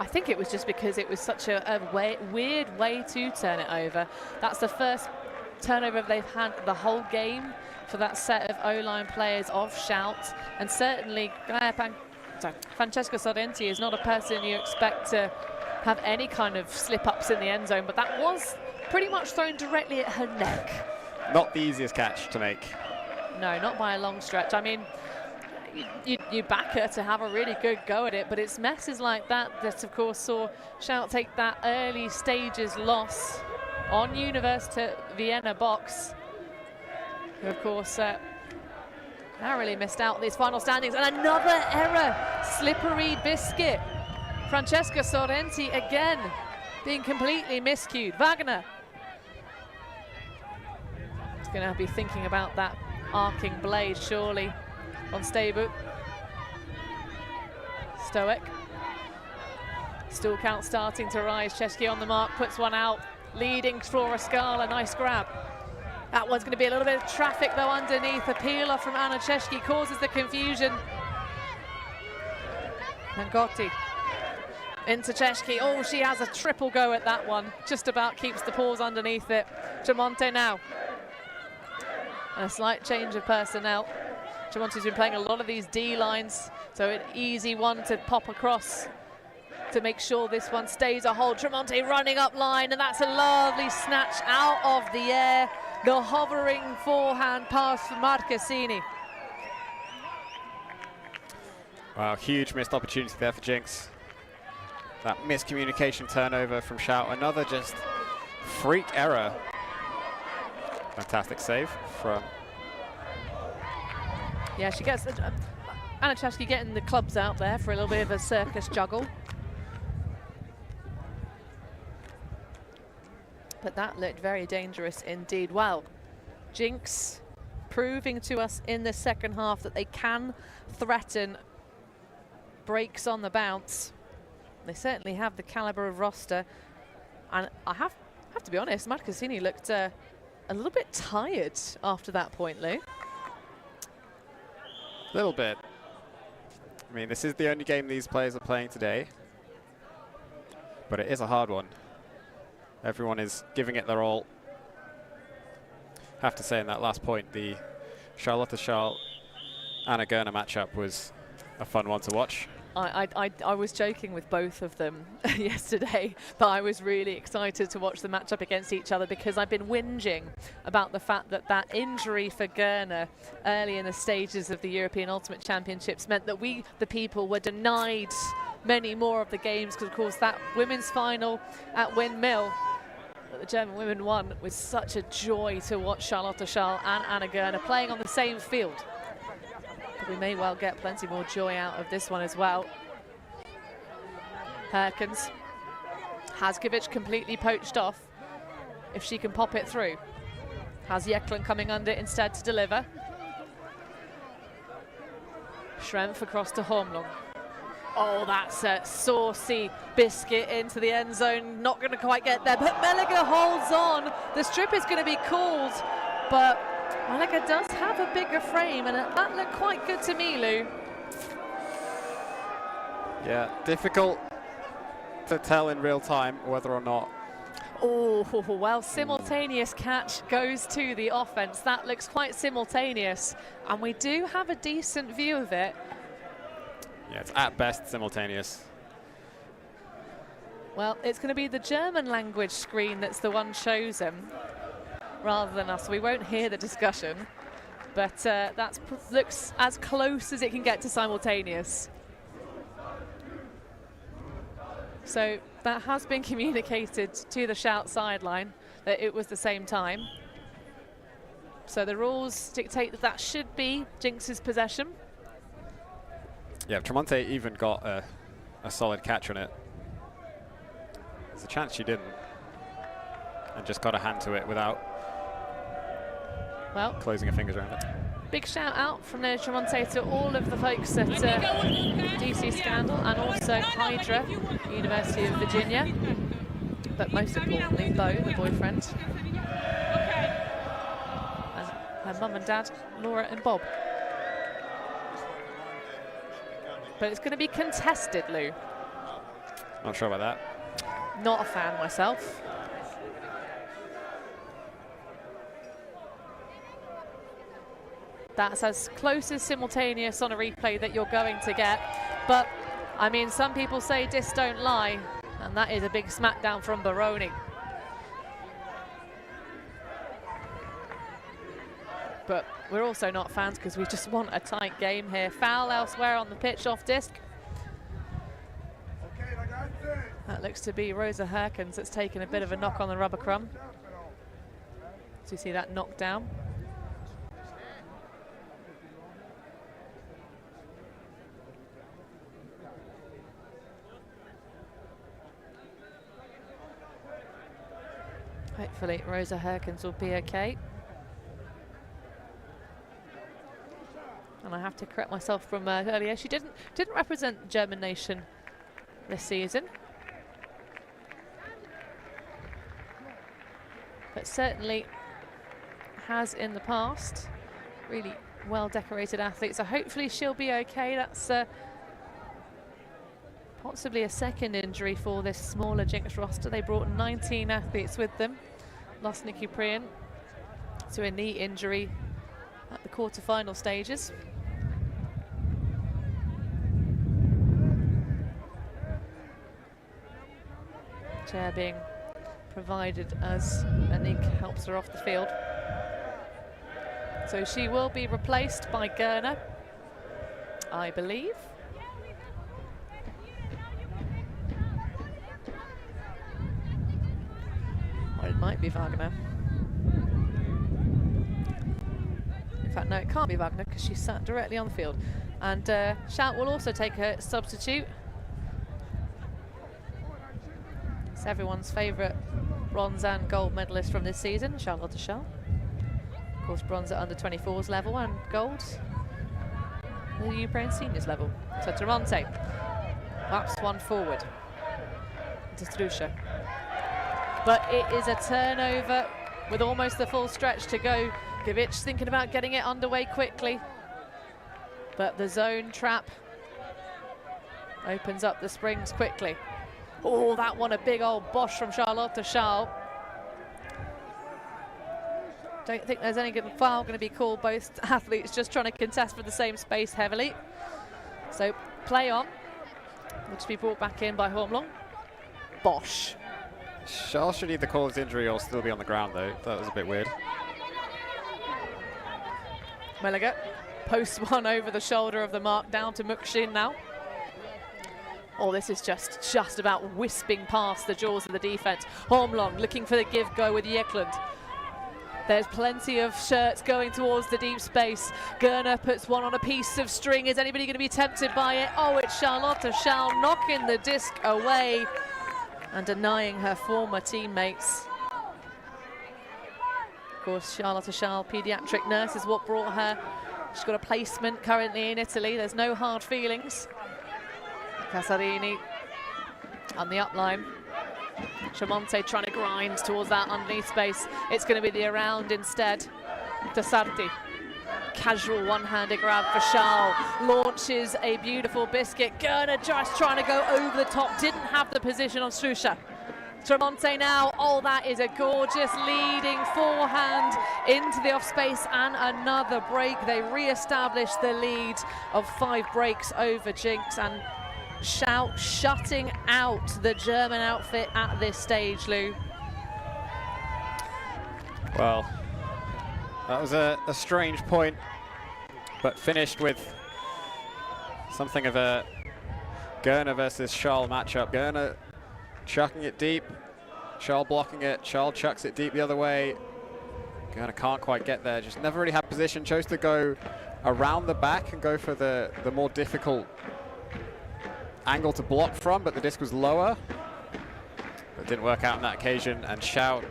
I think it was just because it was such a weird way to turn it over. That's the first turnover they've had the whole game for that set of O-line players of Shout. And certainly Francesca Sorrenti is not a person you expect to have any kind of slip-ups in the end zone, but that was pretty much thrown directly at her neck. Not the easiest catch to make. No, not by a long stretch. I mean, you back her to have a really good go at it, but it's messes like that that, of course, saw Shout take that early stages loss on University Vienna box, who, of course, narrowly missed out on these final standings. And another error, slippery biscuit. Francesca Sorrenti again being completely miscued. Wagner is going to be thinking about that arcing blade, surely, on Stabu. Stoic. Still count starting to rise. Ceschi on the mark, puts one out, leading Flora Scala. Nice grab. That one's going to be a little bit of traffic, though, underneath. A peel off from Anna Ceschi causes the confusion. Pancotti into Ceschi. Oh, she has a triple go at that one. Just about keeps the paws underneath it. Tremonte now. And a slight change of personnel. Tremonte's been playing a lot of these D lines, so an easy one to pop across to make sure this one stays a hold. Tremonte running up line, and that's a lovely snatch out of the air. The hovering forehand pass for Marcassini. Wow, huge missed opportunity there for JinX. That miscommunication turnover from Shout. Another just freak error. Fantastic save from... Yeah, she gets... Anna Ceschi getting the clubs out there for a little bit of a circus juggle. But that looked very dangerous indeed. Well, JinX proving to us in the second half that they can threaten breaks on the bounce. They certainly have the caliber of roster. And I have to be honest, Marcassini looked a little bit tired after that point, Lou. A little bit. I mean, this is the only game these players are playing today. But it is a hard one. Everyone is giving it their all. Have to say, in that last point, the Charlotte Schall Anna Garnier matchup was a fun one to watch. I was joking with both of them yesterday, but I was really excited to watch the matchup against each other because I've been whinging about the fact that that injury for Garnier early in the stages of the European Ultimate Championships meant that we, the people, were denied many more of the games because, of course, that women's final at Windmill that the German women won was such a joy to watch Charlotte Schall and Anna Garnier playing on the same field. But we may well get plenty more joy out of this one as well. Herkens has Givic completely poached off. If she can pop it through. Has Jeklund coming under instead to deliver. Schrempf across to Hormlung. Oh, that's a saucy biscuit into the end zone. Not going to quite get there, but Melliger holds on. The strip is going to be called, but Melliger does have a bigger frame, and that looked quite good to me, Lou. Yeah, difficult to tell in real time whether or not. Oh, well, simultaneous catch goes to the offense. That looks quite simultaneous, and we do have a decent view of it. Yeah, it's at best simultaneous. Well, it's going to be the German language screen that's the one chosen rather than us. We won't hear the discussion, but that looks as close as it can get to simultaneous. So that has been communicated to the Shout sideline that it was the same time. So the rules dictate that that should be JinX's possession. Yeah, Tremonti even got a solid catch on it. There's a chance she didn't. And just got a hand to it without closing her fingers around it. Big shout out from Ned Tremonti to all of the folks at DC Scandal and also Hydra, University of Virginia. But most importantly, Bo, the boyfriend. And her mum and dad, Laura and Bob. But it's going to be contested, Lou. Not sure about that. Not a fan myself. That's as close as simultaneous on a replay that you're going to get. But, I mean, some people say dis don't lie, and that is a big smackdown from Baroni. But we're also not fans because we just want a tight game here. Foul elsewhere on the pitch off disc. That looks to be Rosa Herkens that's taken a bit of a knock on the rubber crumb. So you see that knock down. Hopefully Rosa Herkens will be okay. And I have to correct myself from earlier. She didn't represent German nation this season, but certainly has in the past. Really well decorated athlete, so hopefully she'll be okay. That's possibly a second injury for this smaller JinX roster. They brought 19 athletes with them. Lost Nikki Priyan to a knee injury at the quarter-final stages. Chair being provided as Anik helps her off the field. So she will be replaced by Garnier, I believe. Or it might be Wagner. In fact, no, it can't be Wagner because she sat directly on the field. And Shout will also take her substitute. It's everyone's favourite bronze and gold medalist from this season, Charlotte Schall. Of course, bronze at under 24s level and gold at the Ukraine seniors level. So Tremonti laps one forward to Strusha. But it is a turnover with almost the full stretch to go. Givic thinking about getting it underway quickly. But the zone trap opens up the springs quickly. Oh, that one, a big old Bosch from Charlotte Schall. Don't think there's any good foul going to be called. Both athletes just trying to contest for the same space heavily. So play on. which will be brought back in by Hormlong. Bosch. Charles should either call his injury or still be on the ground, though. That was a bit weird. Meliger posts one over the shoulder of the mark down to Mukshin now. Oh, this is just about wisping past the jaws of the defense. Hormlong looking for the give-go with Yeklund. There's plenty of shirts going towards the deep space. Garnier puts one on a piece of string. Is anybody going to be tempted by it? Oh, it's Charlotte Schall knocking the disc away and denying her former teammates. Of course, Charlotte Schall, paediatric nurse, is what brought her. She's got a placement currently in Italy. There's no hard feelings. Casarini on the upline. Tremonte trying to grind towards that underneath space. It's going to be the around instead. Tassarti. Casual one-handed grab for Schall. Launches a beautiful biscuit. Garnier just trying to go over the top. Didn't have the position on Strusha. Tremonte now. Oh, that is a gorgeous leading forehand into the off space and another break. They re-establish the lead of 5 breaks over JinX, and Shout shutting out the German outfit at this stage, Lou. Well, that was a strange point, but finished with something of a Garnier versus Schall matchup. Garnier chucking it deep, Schall blocking it, Schall chucks it deep the other way. Garnier can't quite get there, just never really had position, chose to go around the back and go for the more difficult angle to block from, but the disc was lower. But it didn't work out on that occasion, and Shout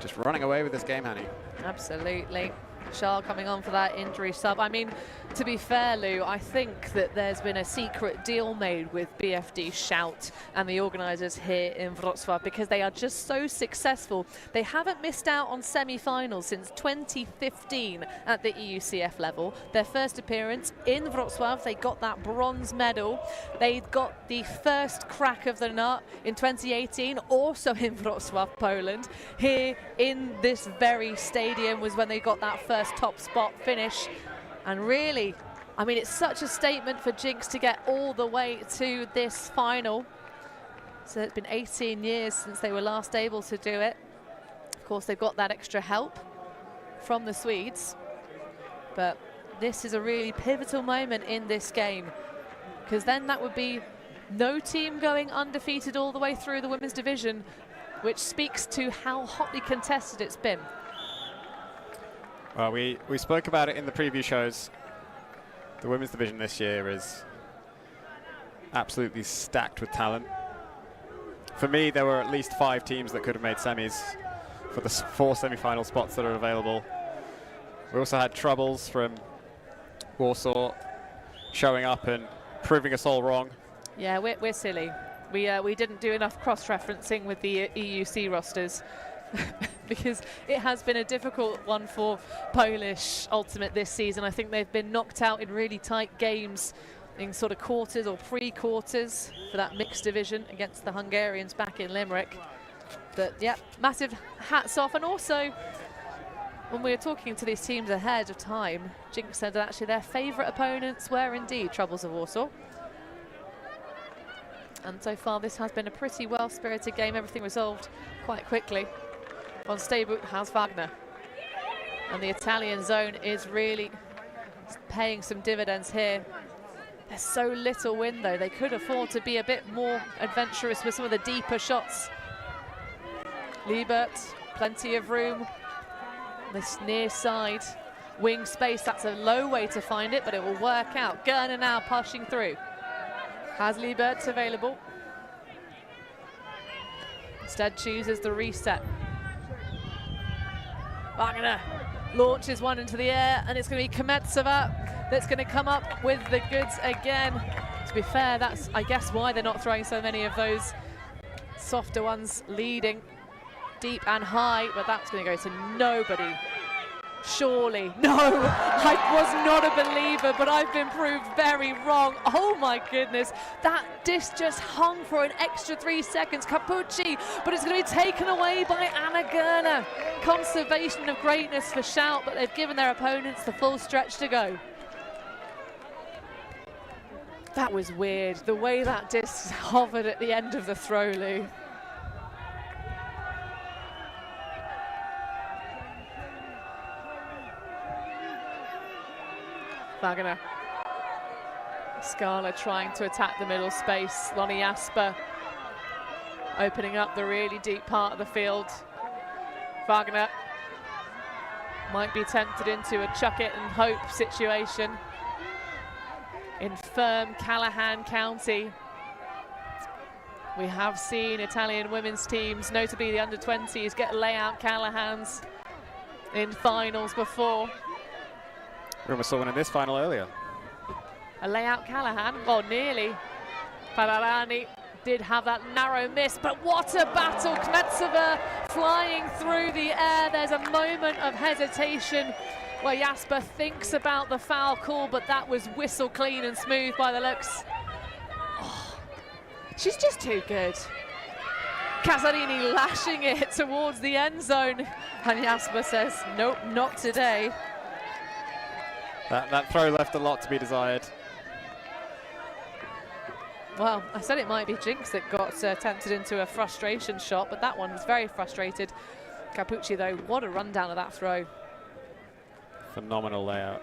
just running away with this game, Hanny. Absolutely. Schall coming on for that injury sub. I mean, to be fair, Lou, I think that there's been a secret deal made with BFD, Shout, and the organisers here in Wrocław, because they are just so successful. They haven't missed out on semi-finals since 2015 at the EUCF level. Their first appearance in Wrocław, they got that bronze medal. They got the first crack of the nut in 2018, also in Wrocław, Poland. Here in this very stadium was when they got that first top spot finish. And really, I mean, it's such a statement for JinX to get all the way to this final. So it's been 18 years since they were last able to do it. Of course, they've got that extra help from the Swedes. But this is a really pivotal moment in this game, because then that would be no team going undefeated all the way through the women's division, which speaks to how hotly contested it's been. Well, we spoke about it in the preview shows. The women's division this year is absolutely stacked with talent. For me, there were at least 5 teams that could have made semis for the 4 semi-final spots that are available. We also had troubles from Warsaw showing up and proving us all wrong. Yeah, we're silly. We didn't do enough cross-referencing with the EUC rosters. Because it has been a difficult one for Polish Ultimate this season. I think they've been knocked out in really tight games in sort of quarters or pre-quarters for that mixed division against the Hungarians back in Limerick. But yeah, massive hats off. And also, when we were talking to these teams ahead of time, JinX said that actually their favourite opponents were indeed Troubles of Warsaw. And so far this has been a pretty well-spirited game, everything resolved quite quickly. Von Steybuch has Wagner. And the Italian zone is really paying some dividends here. There's so little wind though, they could afford to be a bit more adventurous with some of the deeper shots. Liebert, plenty of room. This near side wing space, that's a low way to find it, but it will work out. Garnier now pushing through. Has Liebert available. Instead chooses the reset. Wagner launches one into the air, and it's going to be Kometsova that's going to come up with the goods again. To be fair, that's, I guess, why they're not throwing so many of those softer ones leading deep and high, but that's going to go to nobody. Surely. No, I was not a believer, but I've been proved very wrong. Oh my goodness, that disc just hung for an extra 3 seconds. Capucci, but it's going to be taken away by Anna Garnier. Conservation of greatness for Shout, but they've given their opponents the full stretch to go. That was weird, the way that disc hovered at the end of the throw, Lou. Wagner. Scala trying to attack the middle space. Lonnie Jasper opening up the really deep part of the field. Wagner might be tempted into a chuck it and hope situation in firm Callahan County. We have seen Italian women's teams, notably the under-20s, get layout Callahans in finals before. We almost saw one in this final earlier. A layout Callahan, well, nearly. Paralani did have that narrow miss, but what a battle. Kmetsova flying through the air. There's a moment of hesitation where Jasper thinks about the foul call, but that was whistle clean and smooth by the looks. Oh, she's just too good. Casarini lashing it towards the end zone, and Jasper says, nope, not today. That throw left a lot to be desired. Well, I said it might be JinX that got tempted into a frustration shot, but that one was very frustrated. Capucci, though, what a rundown of that throw. Phenomenal layout.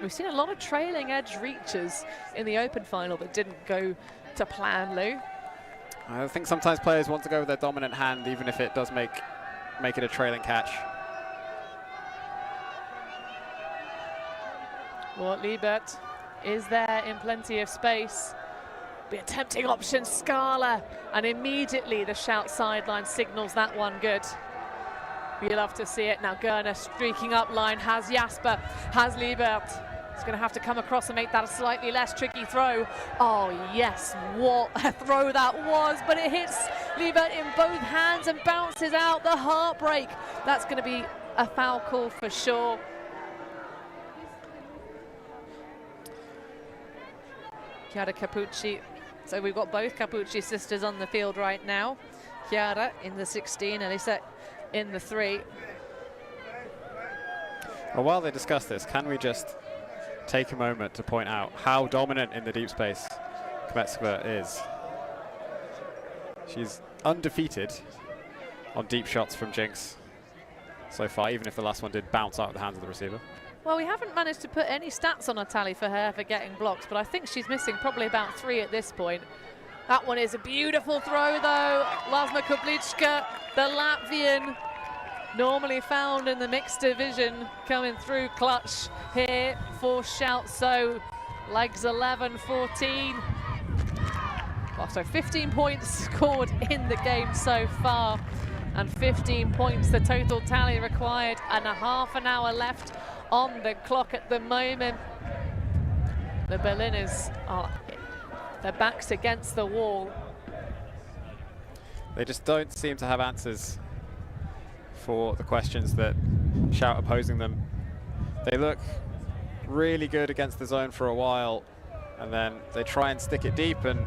We've seen a lot of trailing edge reaches in the open final that didn't go to plan, Lou. I think sometimes players want to go with their dominant hand, even if it does make it a trailing catch. Well, Liebert is there in plenty of space. Be a tempting option, Scala, and immediately the shout sideline signals that one good. We love to see it. Now Garnier streaking up line, has Jasper, has Liebert. He's going to have to come across and make that a slightly less tricky throw. Oh yes, what a throw that was, but it hits Liebert in both hands and bounces out. The heartbreak. That's going to be a foul call for sure. Chiara Capucci. So we've got both Capucci sisters on the field right now. Chiara in the 16, Elisa in the 3. Well, while they discuss this, can we just take a moment to point out how dominant in the deep space Kmetsova is? She's undefeated on deep shots from JinX so far, even if the last one did bounce out of the hands of the receiver. Well, we haven't managed to put any stats on a tally for her for getting blocks, but I think she's missing probably about 3 at this point. That one is a beautiful throw, though. Lasma Kublicka, the Latvian, normally found in the mixed division, coming through clutch here for Shout. So legs 11, 14. Well, so 15 points scored in the game so far, and 15 points the total tally required, and a half an hour left on the clock at the moment. The Berliners are their backs against the wall. They just don't seem to have answers for the questions that Shout opposing them. They look really good against the zone for a while, and then they try and stick it deep, and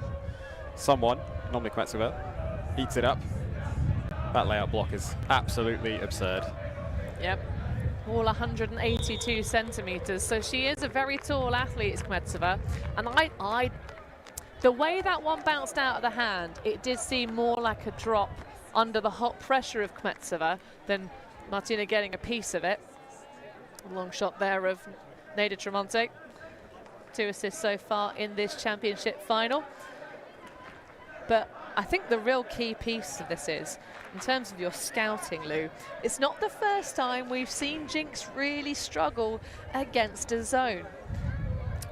someone, normally Kmetsova, eats it up. That layout block is absolutely absurd. Yep. All 182 centimeters, so she is a very tall athlete, is Kmetsova. And the way that one bounced out of the hand, it did seem more like a drop under the hot pressure of Kmetsova than Martina getting a piece of it. A long shot there of Neda Tremonte. 2 assists so far in this championship final. But I think the real key piece of this is, in terms of your scouting, Lou, it's not the first time we've seen JinX really struggle against a zone.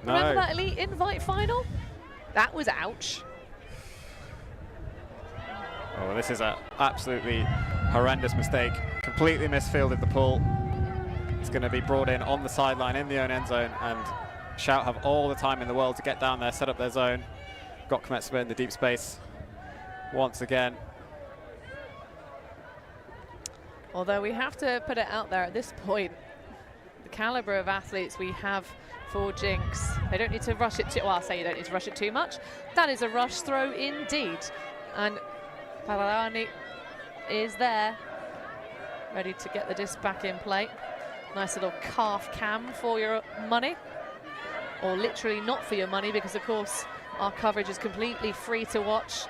No. Remember that Elite Invite final? That was ouch. Oh, this is an absolutely horrendous mistake. Completely misfielded the pull. It's going to be brought in on the sideline in the own end zone, and Shout have all the time in the world to get down there, set up their zone. Got Kmetsova in the deep space once again. Although we have to put it out there at this point, the caliber of athletes we have for JinX, they don't need to rush it too, well, I'll say you don't need to rush it too much. That is a rush throw indeed. And Paralani is there, ready to get the disc back in play. Nice little calf cam for your money. or literally not for your money, because of course our coverage is completely free to watch.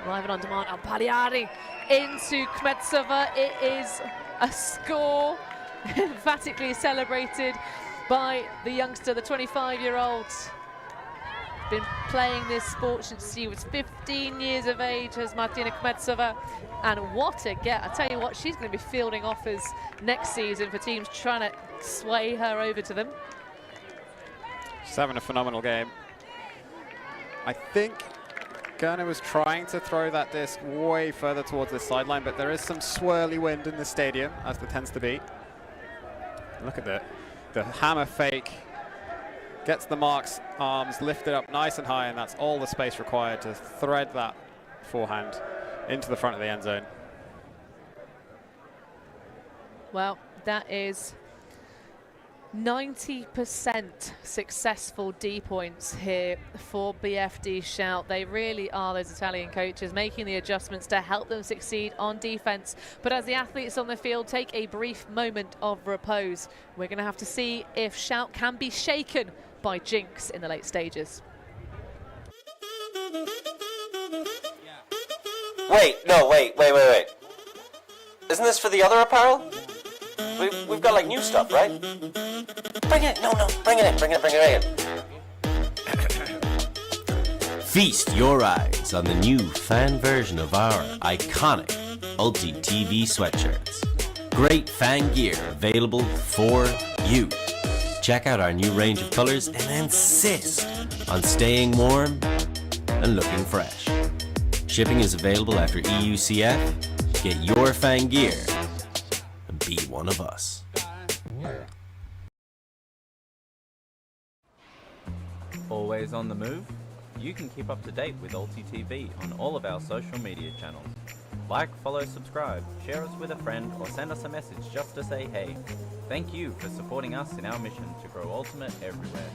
Live on demand, Pagliari into Kmetsova. It is a score emphatically celebrated by the youngster, the 25-year-old. Been playing this sport since she was 15 years of age as Martina Kmetsova, and what a get. I tell you what, she's going to be fielding offers next season for teams trying to sway her over to them. She's having a phenomenal game. I think Garnier was trying to throw that disc way further towards the sideline, but there is some swirly wind in the stadium, as there tends to be. Look at the hammer fake. Gets the mark's arms lifted up nice and high, and that's all the space required to thread that forehand into the front of the end zone. Well, that is 90% successful D points here for BFD Shout. They really are, those Italian coaches, making the adjustments to help them succeed on defense. But as the athletes on the field take a brief moment of repose, we're going to have to see if Shout can be shaken by JinX in the late stages. Wait. Isn't this for the other apparel? We've got like new stuff, right? Bring it, bring it in. Feast your eyes on the new fan version of our iconic ULTI.TV sweatshirts. Great fan gear available for you. Check out our new range of colors and insist on staying warm and looking fresh. Shipping is available after EUCF. Get your fan gear and be one of us. Always on the move? You can keep up to date with ULTI.TV on all of our social media channels. Like, follow, subscribe, share us with a friend, or send us a message just to say hey. Thank you for supporting us in our mission to grow Ultimate everywhere.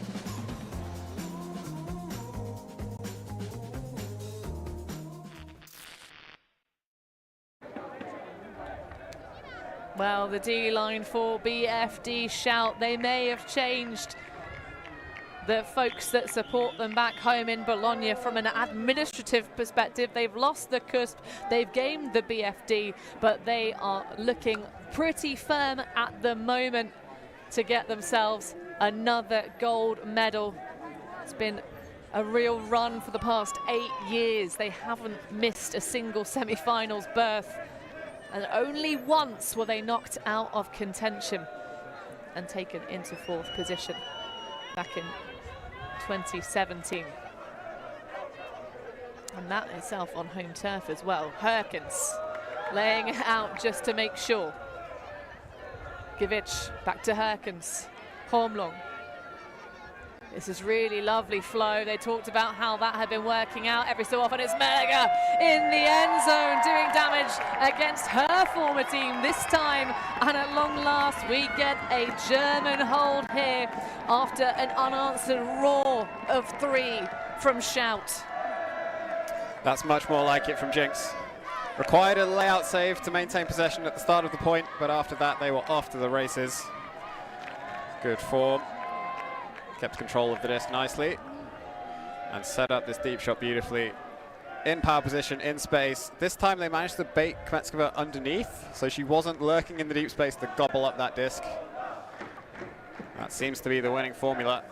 Well, the D-line for BFD Shout, they may have changed the folks that support them back home in Bologna from an administrative perspective. They've lost the cusp, they've gained the BFD, but they are looking pretty firm at the moment to get themselves another gold medal. It's been a real run for the past 8 years. They haven't missed a single semi-finals berth, and only once were they knocked out of contention and taken into 4th position back in 2017. And that itself on home turf as well. Herkens laying it out just to make sure. Givic back to Herkens. Holmlund. This is really lovely flow. They talked about how that had been working out every so often. It's Mega in the end zone doing damage against her former team this time. And at long last, we get a German hold here after an unanswered roar of 3 from Shout. That's much more like it from JinX. Required a layout save to maintain possession at the start of the point, but after that they were off to the races. Good form. Kept control of the disc nicely and set up this deep shot beautifully. In power position, in space. This time they managed to bait Kmetsova underneath, so she wasn't lurking in the deep space to gobble up that disc. That seems to be the winning formula.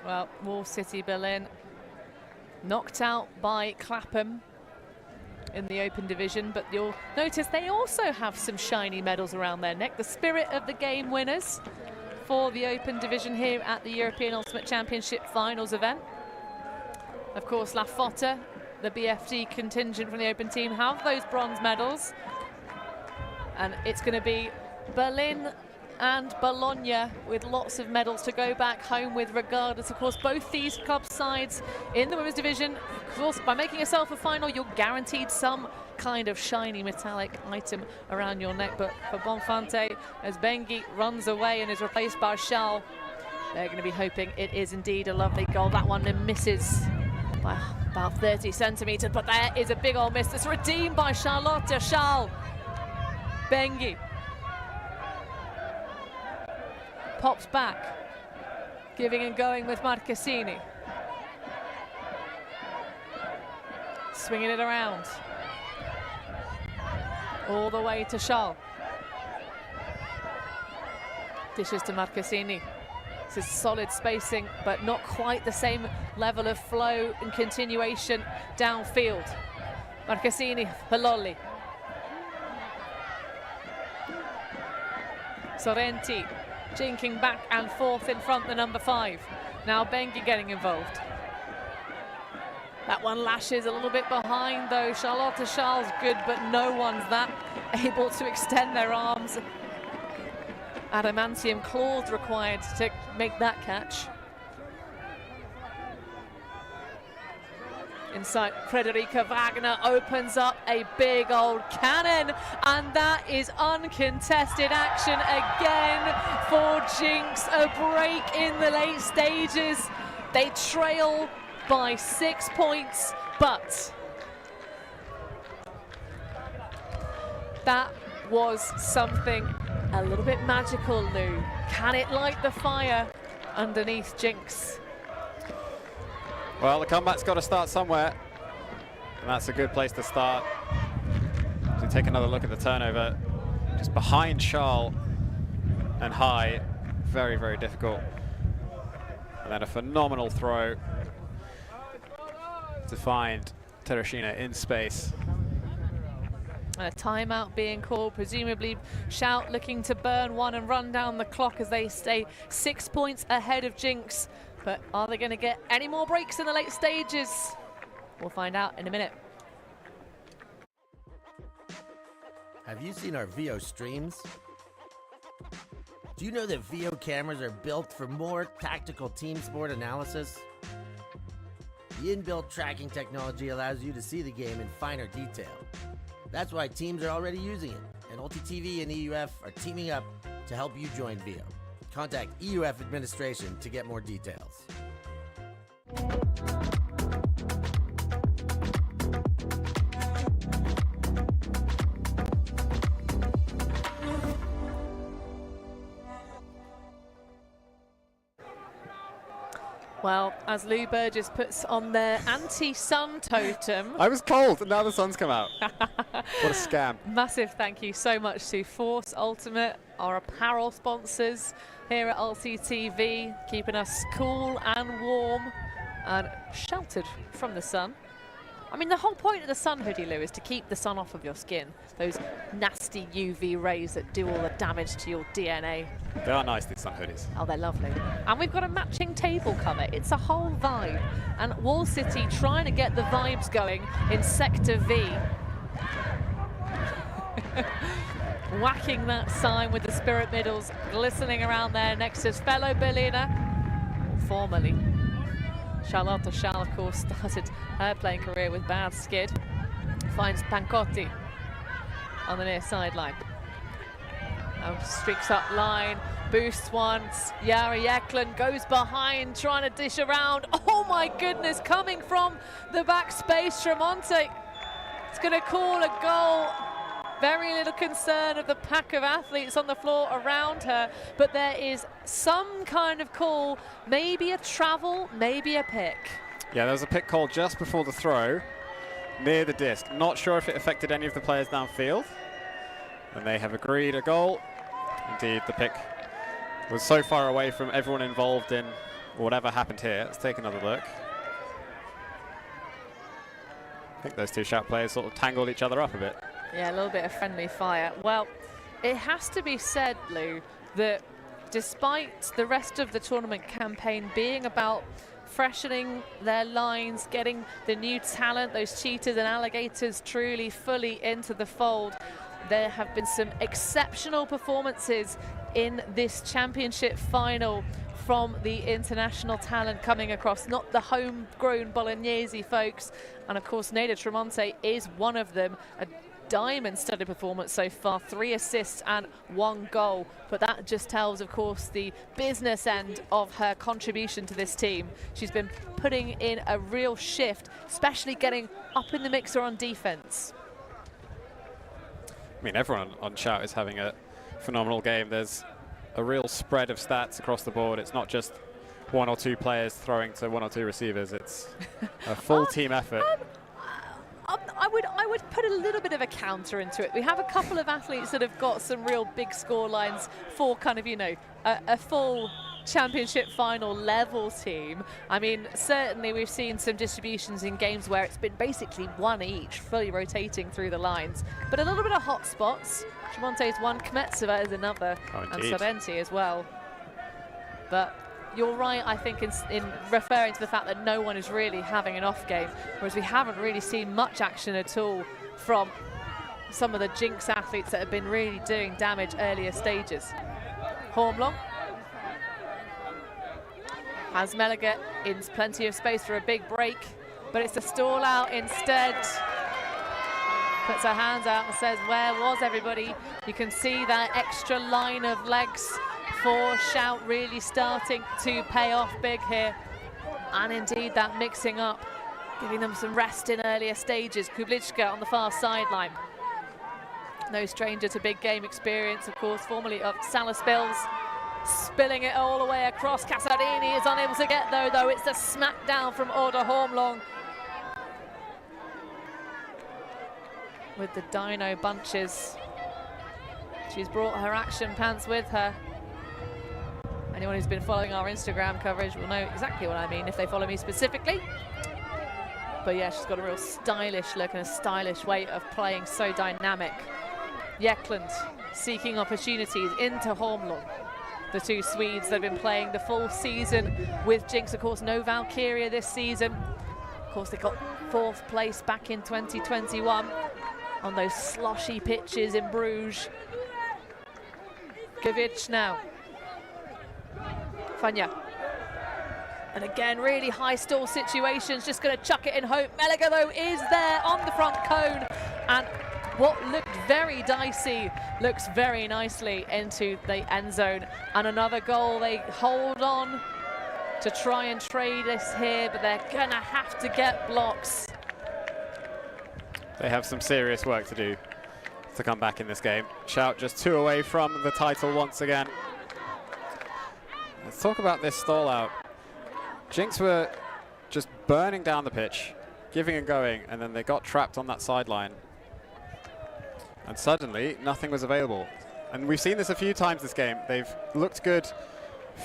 Well, Wall City Berlin knocked out by Clapham in the open division, but you'll notice they also have some shiny medals around their neck. The spirit of the game winners for the open division here at the European Ultimate Championship finals event. Of course, La Fotta, the BFD contingent from the open team, have those bronze medals. And it's going to be Berlin and Bologna with lots of medals to go back home with regardless. Of course, both these club sides in the women's division, of course, by making yourself a final, you're guaranteed some kind of shiny metallic item around your neck. But for Bonfante, as Bengi runs away and is replaced by Charles, they're going to be hoping it is indeed a lovely goal. That one misses by about 30 centimetres, but there is a big old miss. It's redeemed by Charlotte Charles. Bengi pops back, giving and going with Marchesini. Swinging it around. All the way to Charles. Dishes to Marchesini. This is solid spacing, but not quite the same level of flow and continuation downfield. Marchesini, Pelolli. Sorrenti jinking back and forth in front, the number 5. Now Bengi getting involved. That one lashes a little bit behind though. Charlotte Charles good, but no one's that able to extend their arms. Adamantium claws required to make that catch. Inside, Frederica Wagner opens up a big old cannon, and that is uncontested action again for JinX. A break in the late stages. They trail by 6 points, but that was something a little bit magical, Lou. Can it light the fire underneath JinX? Well, the comeback's got to start somewhere, and that's a good place to start. As we take another look at the turnover, just behind Charles and high, very, very difficult. And then a phenomenal throw to find Teresina in space. A timeout being called, presumably Shout looking to burn one and run down the clock as they stay 6 points ahead of JinX. But are they going to get any more breaks in the late stages? We'll find out in a minute. Have you seen our VO streams? Do you know that VO cameras are built for more tactical team sport analysis? The inbuilt tracking technology allows you to see the game in finer detail. That's why teams are already using it, and ULTI.TV and EUF are teaming up to help you join VO. Contact EUF administration to get more details. Well, as Lou Burgess puts on their anti-sun totem. I was cold, and now the sun's come out. What a scam. Massive thank you so much to Force Ultimate, our apparel sponsors here at ULTI.TV, keeping us cool and warm and sheltered from the sun. I mean, the whole point of the sun hoodie, Lou, is to keep the sun off of your skin. Those nasty UV rays that do all the damage to your DNA. They are nice, these sun hoodies. Oh, they're lovely. And we've got a matching table cover. It's a whole vibe. And Wall City trying to get the vibes going in Sector V. Whacking that sign with the Spirit Middles, glistening around there next to his fellow billionaire, formerly. Charlotte Charles, of course, started her playing career with bad skid. Finds Pancotti on the near sideline. Streaks up line, boosts once. Yara Eklund goes behind, trying to dish around. Oh my goodness, coming from the back space, Tremonti. It's going to call a goal. Very little concern of the pack of athletes on the floor around her, but there is some kind of call, maybe a travel, maybe a pick. Yeah, there was a pick call just before the throw, near the disc. Not sure if it affected any of the players downfield. And they have agreed a goal. Indeed, the pick was so far away from everyone involved in whatever happened here. Let's take another look. I think those two Shout players sort of tangled each other up a bit. Yeah, a little bit of friendly fire. Well, it has to be said, Lou, that despite the rest of the tournament campaign being about freshening their lines, getting the new talent, those cheetahs and alligators truly fully into the fold, there have been some exceptional performances in this championship final from the international talent coming across, not the homegrown Bolognese folks. And of course, Neda Tremonti is one of them. A diamond-studded performance so far, 3 assists and 1 goal. But that just tells, of course, the business end of her contribution to this team. She's been putting in a real shift, especially getting up in the mixer on defense. I mean, everyone on Shout is having a phenomenal game. There's a real spread of stats across the board. It's not just 1 or 2 players throwing to 1 or 2 receivers. It's a full team effort. I would put a little bit of a counter into it. We have a couple of athletes that have got some real big score lines for kind of, you know, a full championship final level team. I mean, certainly we've seen some distributions in games where it's been basically 1 each, fully rotating through the lines. But a little bit of hot spots. Tremonte's 1, Kmetsova is another, and Sorrenti as well. But you're right, I think, in referring to the fact that no one is really having an off game, whereas we haven't really seen much action at all from some of the JinX athletes that have been really doing damage earlier stages. Hormlong has Melliger in plenty of space for a big break, but it's a stall out instead. Puts her hands out and says, where was everybody? You can see that extra line of legs for Shout really starting to pay off big here. And indeed that mixing up, giving them some rest in earlier stages. Kubliczka on the far sideline. No stranger to big game experience, of course, formerly of Salaspils. Spilling it all the way across. Casarini is unable to get though. It's the smackdown from Order Hormlong. With the dino bunches. She's brought her action pants with her. Anyone who's been following our Instagram coverage will know exactly what I mean if they follow me specifically. But yeah, she's got a real stylish look and a stylish way of playing, so dynamic. Jekland seeking opportunities into Hormlong. The 2 Swedes that have been playing the full season with JinX. Of course, no Valkyria this season. Of course, they got 4th place back in 2021 on those sloshy pitches in Bruges. Gavic now. Fanya. And again, really high stall situations, just going to chuck it in hope. Melliger, though, is there on the front cone. And what looked very dicey looks very nicely into the end zone. And another goal. They hold on to try and trade this here, but they're going to have to get blocks. They have some serious work to do to come back in this game. Shout just 2 away from the title once again. Let's talk about this stall out. JinX were just burning down the pitch, giving and going, and then they got trapped on that sideline. And suddenly, nothing was available. And we've seen this a few times this game. They've looked good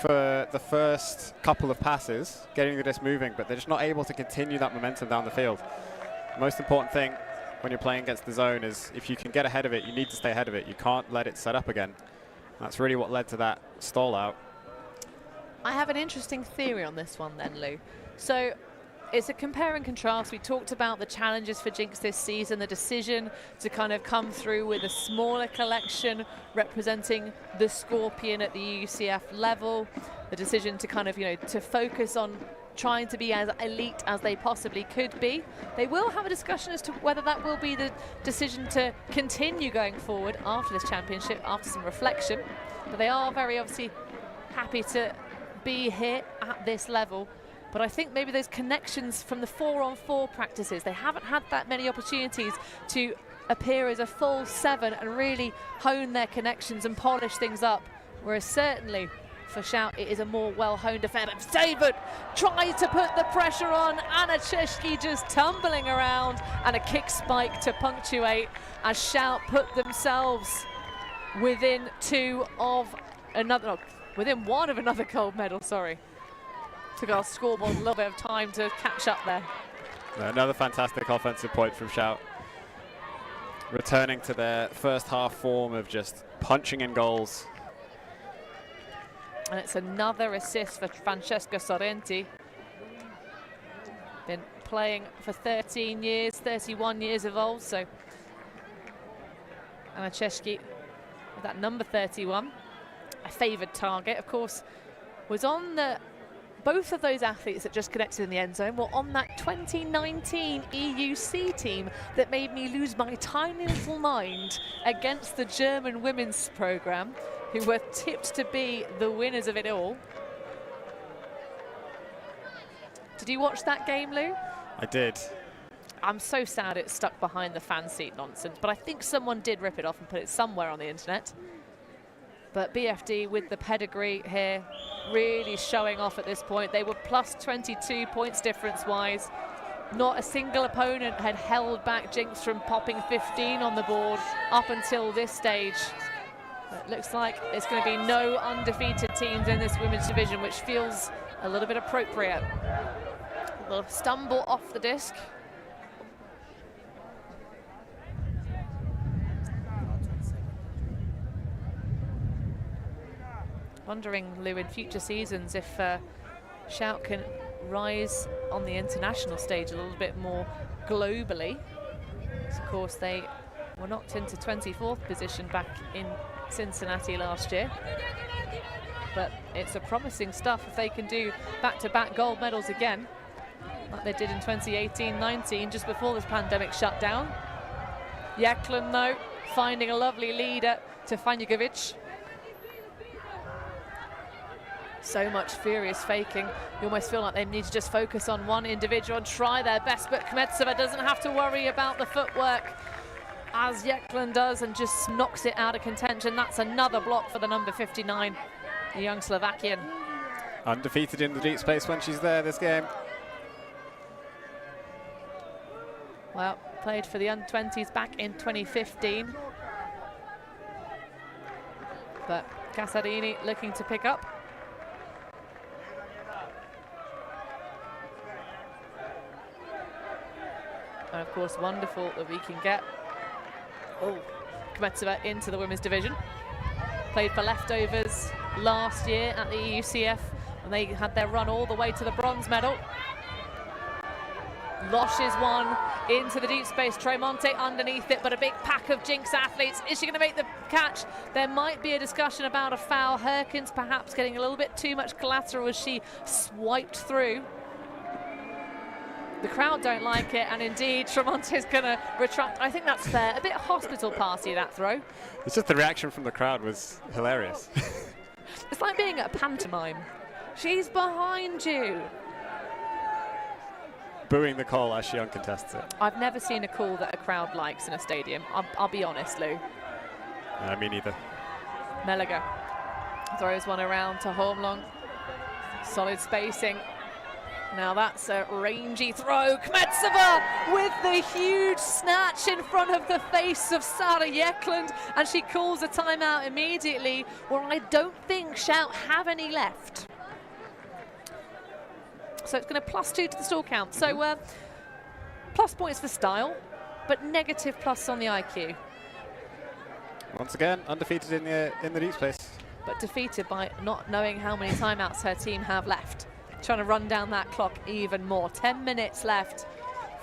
for the first couple of passes, getting the disc moving, but they're just not able to continue that momentum down the field. The most important thing when you're playing against the zone is if you can get ahead of it, you need to stay ahead of it. You can't let it set up again. That's really what led to that stall out. I have an interesting theory on this one then, Lou. So it's a compare and contrast. We talked about the challenges for JinX this season, the decision to kind of come through with a smaller collection representing the Scorpion at the EUCF level, the decision to kind of, you know, to focus on trying to be as elite as they possibly could be. They will have a discussion as to whether that will be the decision to continue going forward after this championship, after some reflection. But they are very obviously happy to be here at this level. But I think maybe those connections from the 4-on-4 practices, they haven't had that many opportunities to appear as a full 7 and really hone their connections and polish things up. Whereas certainly for Shout, it is a more well-honed affair. But David tries to put the pressure on. Anna Cheshki just tumbling around, and a kick spike to punctuate as Shout put themselves within within 1 of another gold medal, sorry. Took our scoreboard a little bit of time to catch up there. Another fantastic offensive point from Shout. Returning to their first half form of just punching in goals. And it's another assist for Francesca Sorrenti. Been playing for 13 years, 31 years of old, so Anna Cheshki with that number 31. A favoured target, of course, was on the both of those athletes that just connected in the end zone were on that 2019 EUC team that made me lose my tiny little mind against the German women's program, who were tipped to be the winners of it all. Did you watch that game, Lou? I did. I'm so sad it's stuck behind the fan seat nonsense, but I think someone did rip it off and put it somewhere on the internet. But BFD with the pedigree here, really showing off at this point. They were plus 22 points difference-wise. Not a single opponent had held back JinX from popping 15 on the board up until this stage. It looks like it's going to be no undefeated teams in this women's division, which feels a little bit appropriate. A little stumble off the disc. Wondering, Lou, in future seasons if Shout can rise on the international stage a little bit more globally. Of course, they were knocked into 24th position back in Cincinnati last year. But it's a promising stuff if they can do back-to-back gold medals again, like they did in 2018-19, just before this pandemic shut down. Jeklen, though, finding a lovely leader to Fanjugovic. So much furious faking. You almost feel like they need to just focus on one individual and try their best, but Kmetsova doesn't have to worry about the footwork, as Jeklen does, and just knocks it out of contention. That's another block for the number 59, the young Slovakian. Undefeated in the deep space when she's there this game. Well, played for the under-20s back in 2015. But Casarini looking to pick up. And of course, wonderful that we can get Kmetsova into the women's division. Played for Leftovers last year at the EUCF, and they had their run all the way to the bronze medal. Loshes one into the deep space. Tremonte underneath it, but a big pack of JinX athletes. Is she going to make the catch? There might be a discussion about a foul. Herkins perhaps getting a little bit too much collateral as she swiped through. The crowd don't like it, and indeed, Tremonte's going to retract. I think that's fair. A bit hospital party, that throw. It's just the reaction from the crowd was hilarious. It's like being at a pantomime. She's behind you. Booing the call as she uncontests it. I've never seen a call that a crowd likes in a stadium. I'll be honest, Lou. Me neither. Meliger throws one around to Holmlund. Solid spacing. Now that's a rangy throw. Kmetsova with the huge snatch in front of the face of Sarah Jeklen, and she calls a timeout immediately, where I don't think Shout have any left. So it's going to +2 to the stall count. So plus points for style, but negative plus on the IQ. Once again, undefeated in the deep space. But defeated by not knowing how many timeouts her team have left. Trying to run down that clock even more. 10 minutes left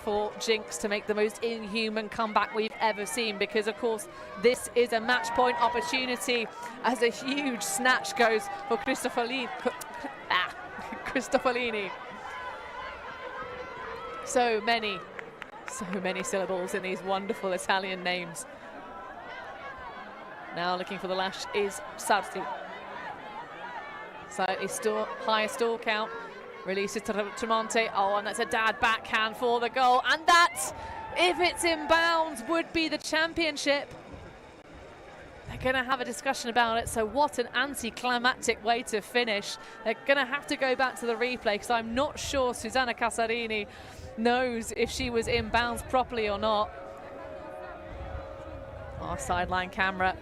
for JinX to make the most inhuman comeback we've ever seen, because of course this is a match point opportunity as a huge snatch goes for Cristofolini. So many syllables in these wonderful Italian names. Now looking for the lash is Sarti. Slightly higher stall count. Releases to Tremonte. Oh, and that's a dad backhand for the goal. And that, if it's in bounds, would be the championship. They're going to have a discussion about it. So what an anticlimactic way to finish. They're going to have to go back to the replay, because I'm not sure Susanna Casarini knows if she was in bounds properly or not. Our sideline camera.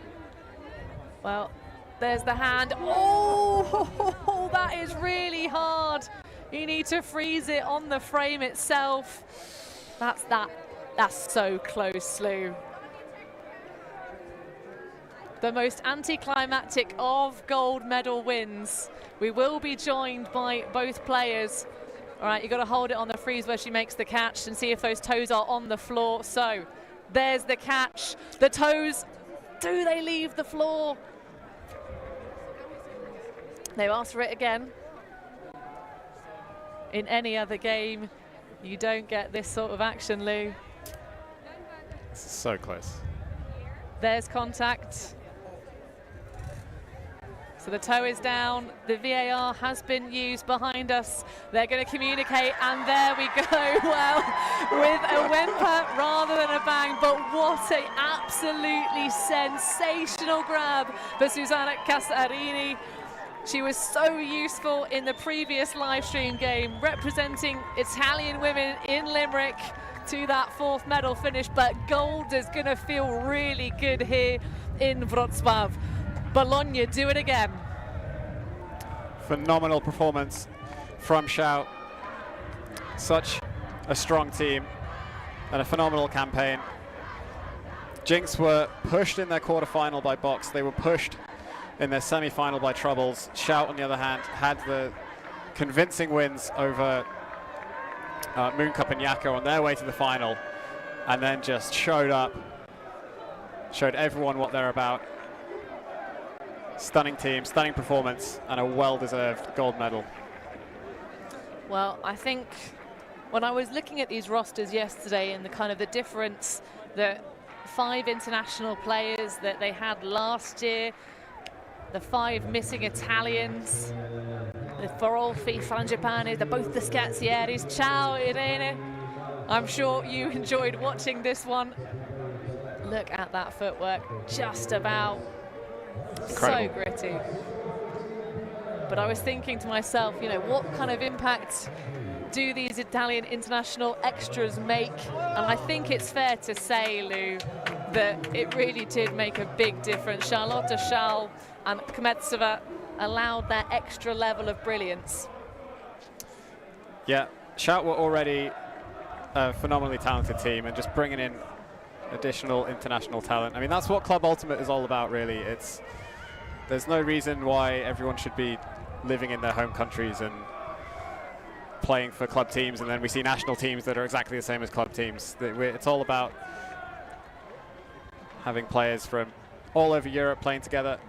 Well, there's the hand. Oh, that is really hard. You need to freeze it on the frame itself. That's so close, Lou. The most anticlimactic of gold medal wins. We will be joined by both players. All right, you've got to hold it on the freeze where she makes the catch and see if those toes are on the floor. So there's the catch. The toes, do they leave the floor? They asked for it again. In any other game, you don't get this sort of action, Lou. So close. There's contact. So the toe is down. The VAR has been used behind us. They're going to communicate, and there we go. Well, with a whimper rather than a bang, but what an absolutely sensational grab for Susanna Casarini. She was so useful in the previous live stream game, representing Italian women in Limerick to that 4th medal finish, but gold is going to feel really good here in Wrocław. Bologna do it again. Phenomenal performance from Shout. Such a strong team and a phenomenal campaign. JinX were pushed in their quarterfinal by Box. They were pushed in their semi-final by Troubles. Shout, on the other hand, had the convincing wins over Moon Cup and Yaka on their way to the final, and then just showed up, showed everyone what they're about. Stunning team, stunning performance, and a well-deserved gold medal. Well, I think when I was looking at these rosters yesterday and the kind of the difference that 5 international players that they had last year, the 5 missing Italians, the Forolfi, Frangipane, both the Scazzieris. Ciao, Irene. I'm sure you enjoyed watching this one. Look at that footwork, just about. Incredible. So gritty. But I was thinking to myself, you know, what kind of impact do these Italian international extras make? And I think it's fair to say, Lou, that it really did make a big difference. Charlotta Schall and Kmetsova allowed that extra level of brilliance. Yeah, Shout were already a phenomenally talented team, and just bringing in additional international talent. I mean, that's what Club Ultimate is all about, really. There's no reason why everyone should be living in their home countries and playing for club teams, and then we see national teams that are exactly the same as club teams. It's all about having players from all over Europe playing together,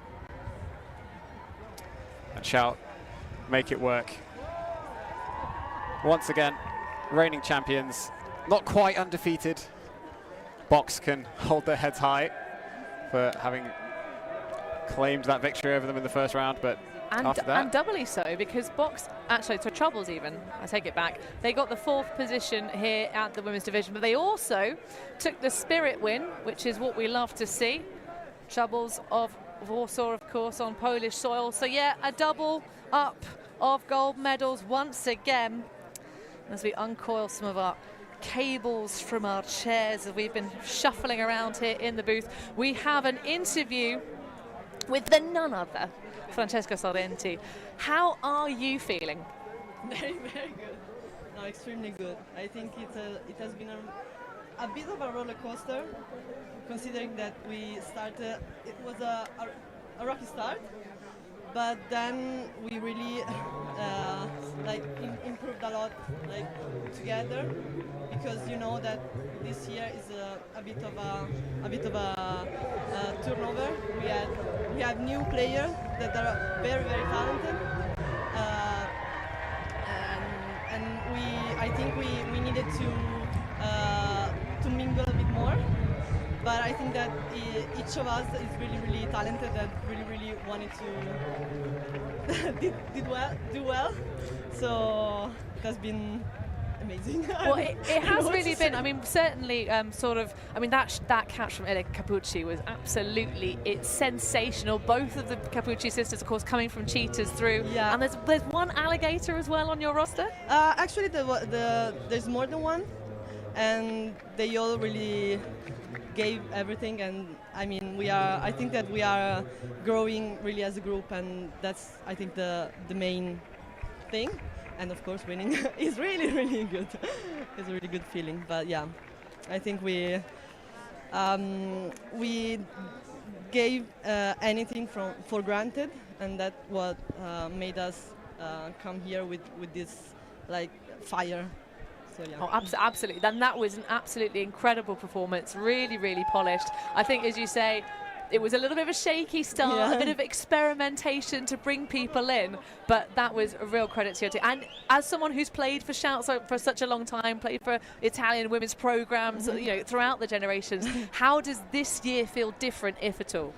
and Shout make it work. Once again, reigning champions, not quite undefeated. Box can hold their heads high for having claimed that victory over them in the first round, but after that... And doubly so, because Box, actually, so Troubles even, I take it back, they got the 4th position here at the women's division, but they also took the Spirit win, which is what we love to see. Troubles of Warsaw, of course, on Polish soil. So yeah, a double up of gold medals once again. As we uncoil some of our cables from our chairs as we've been shuffling around here in the booth, we have an interview with the none other Francesca Sorrenti. How are you feeling? Very, very good. No, extremely good. I think it has been a bit of a roller coaster, considering that we started, it was a rocky start, but then we really improved a lot together, because you know that this year is a bit of a turnover. We have new players that are very, very talented, and I think we needed to mingle a bit more. But I think that each of us is really, really talented and really, really wanted to do well. So it has been amazing. Well, it has really been. I mean, certainly, that catch from Ele Capucci was absolutely sensational. Both of the Capucci sisters, of course, coming from cheetahs through. Yeah. And there's one alligator as well on your roster. Actually, there's more than one, and they all really gave everything. And I mean, I think that we are growing really as a group, and that's, I think, the main thing. And of course, winning is really, really good. It's a really good feeling. But yeah, I think we gave anything for granted, and that's what made us come here with this fire. So, yeah. Oh, absolutely. Then that was an absolutely incredible performance. Really, really polished. I think, as you say, It was a little bit of a shaky start, a bit of experimentation to bring people in, but that was a real credit to your team. And as someone who's played for Shout for such a long time, played for Italian women's programs, you know, throughout the generations, how does this year feel different, if at all?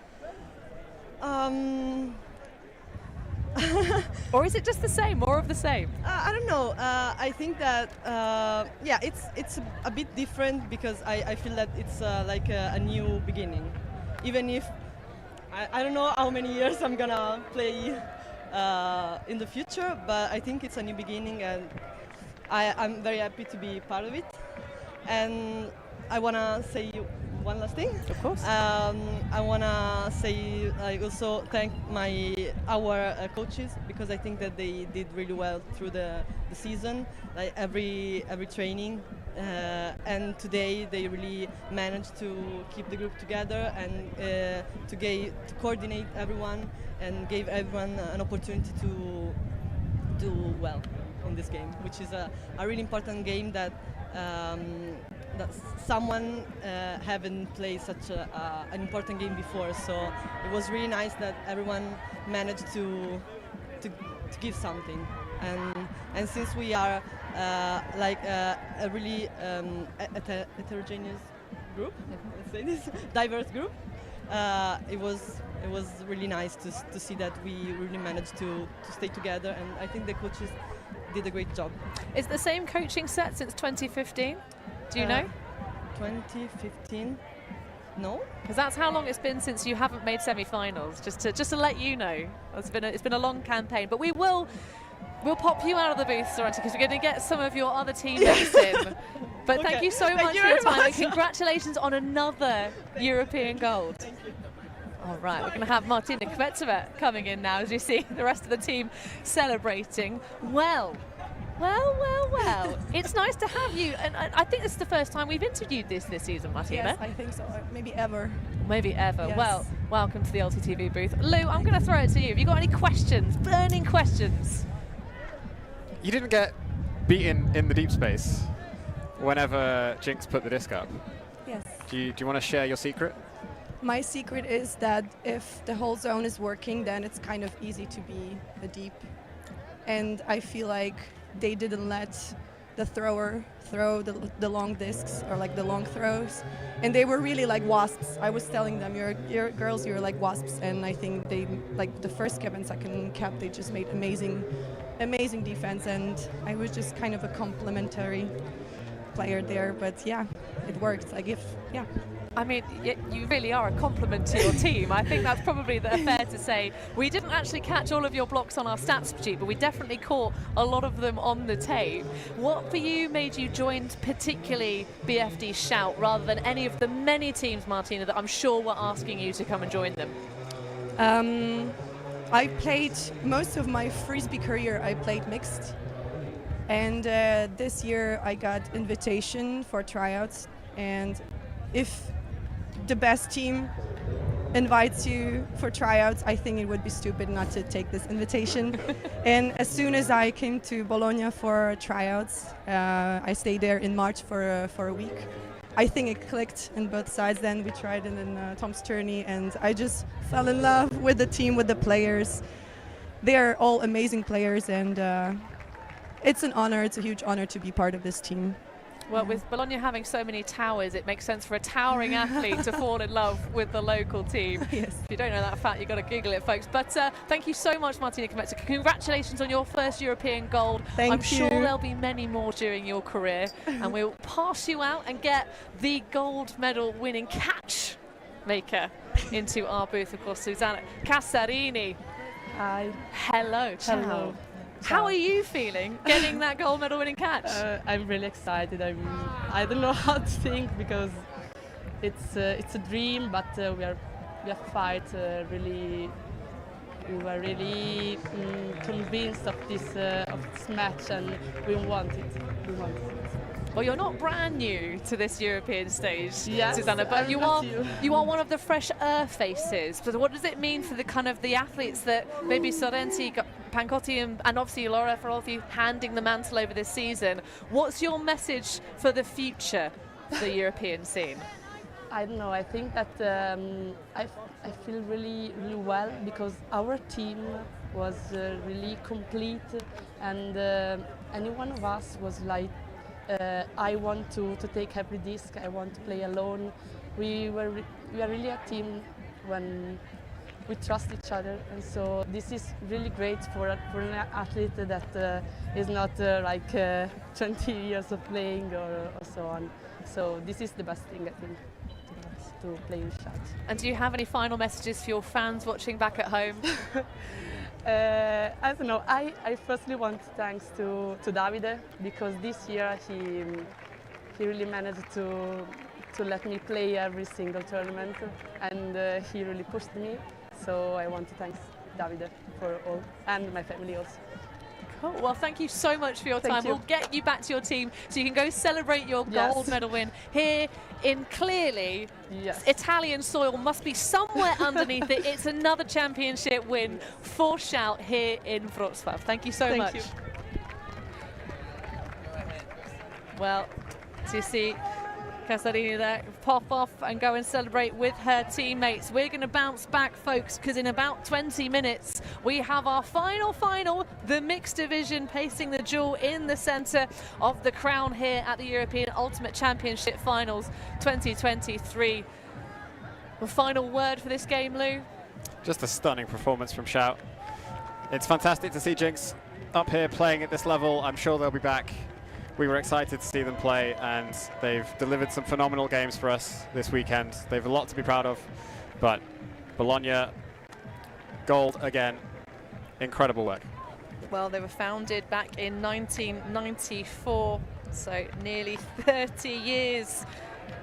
Or is it just the same, more of the same? I don't know. I think that it's a bit different because I feel that it's like a new beginning. Even if I don't know how many years I'm gonna play in the future, but I think it's a new beginning, and I'm very happy to be part of it. And I wanna say one last thing. Of course. I wanna say also thank our coaches, because I think that they did really well through the season, like every training, and today they really managed to keep the group together and to coordinate everyone and gave everyone an opportunity to do well in this game, which is a really important game that someone haven't played such an important game before. So it was really nice that everyone managed to give something. And since we are like a really heterogeneous group, let's say this, diverse group, it was really nice to see that we really managed to stay together, and I think the coaches did a great job. Is the same coaching set since 2015? Do you know? 2015? No, because that's how long it's been since you haven't made semi-finals. Just to let you know, it's been a long campaign. But we'll pop you out of the booth, Sorrento, because we're going to get some of your other teammates in. But thank you so much for your time, and congratulations on another European gold. Thank you. All right, we're going to have Martina Kvetova coming in now, as you see the rest of the team celebrating. Well, it's nice to have you, and I think this is the first time we've interviewed this season, Martina. Yes, I think so. Maybe ever. Maybe ever. Yes. Well, welcome to the ULTI.TV booth. Lou, I'm going to throw it to you. Have you got any questions, burning questions? You didn't get beaten in the deep space whenever JinX put the disc up. Yes. Do you want to share your secret? My secret is that if the whole zone is working, then it's kind of easy to be a deep. And I feel like they didn't let the thrower throw the long discs, or like the long throws, and they were really like wasps. I was telling them, you're girls, you're like wasps, and I think they, like the first cap and second cap, they just made amazing defense, and I was just kind of a complimentary player there. But yeah, it worked. I mean, you really are a compliment to your team. I think that's probably fair to say. We didn't actually catch all of your blocks on our stats sheet, but we definitely caught a lot of them on the tape. What for you made you join particularly BFD Shout rather than any of the many teams, Martina, that I'm sure were asking you to come and join them? I played most of my Frisbee career, I played mixed. And this year I got invitation for tryouts, and if the best team invites you for tryouts, I think it would be stupid not to take this invitation. And as soon as I came to Bologna for tryouts, I stayed there in March for a week. I think it clicked in both sides. Then we tried it in Tom's tourney, and I just fell in love with the team, with the players. They're all amazing players, and it's an honor, it's a huge honor to be part of this team. Well, with Bologna having so many towers, it makes sense for a towering athlete to fall in love with the local team. Yes. If you don't know that fact, you've got to Google it, folks. But thank you so much, Martina Kvetova. Congratulations on your first European gold. Thank I'm you. sure there'll be many more during your career. And we'll pass you out and get the gold medal winning catch maker into our booth. Of course, Susanna Casarini. Hi. Hello. Ciao. Hello. How are you feeling getting that gold medal winning catch? I'm really excited. I don't know how to think, because it's a dream, but we are fight really. We were really convinced of this match, and we want it. Well, you're not brand new to this European stage, yes, Susanna, but you are one of the fresh faces. So what does it mean for the athletes that maybe Sorrenti, Pancotti, and obviously Laura, for all of you handing the mantle over this season? What's your message for the future of the European scene? I don't know. I think that I feel really well because our team was really complete, and any one of us was like, I want to take every disc. I want to play alone. We are really a team when we trust each other, and so this is really great for an athlete that is not like 20 years of playing or so on. So this is the best thing, I think, to play with shouts. And do you have any final messages for your fans watching back at home? I don't know. I firstly want to thanks to Davide, because this year he really managed to let me play every single tournament, and he really pushed me. So I want to thank Davide for all, and my family also. Cool. Well, thank you so much for your time. you. We'll get you back to your team so you can go celebrate your gold medal win here in clearly Italian soil. Must be somewhere underneath it. It's another championship win for Shout here in Wrocław. Thank you so much. You. Well, so you see Casarini there pop off and go and celebrate with her teammates. We're going to bounce back, folks, because in about 20 minutes we have our final, the mixed division, pacing the jewel in the centre of the crown here at the European Ultimate Championship Finals 2023. The final word for this game, Lou? Just a stunning performance from Shout. It's fantastic to see JinX up here playing at this level. I'm sure they'll be back. We were excited to see them play, and they've delivered some phenomenal games for us this weekend. They have a lot to be proud of, but Bologna, gold again, incredible work. Well, they were founded back in 1994, so nearly 30 years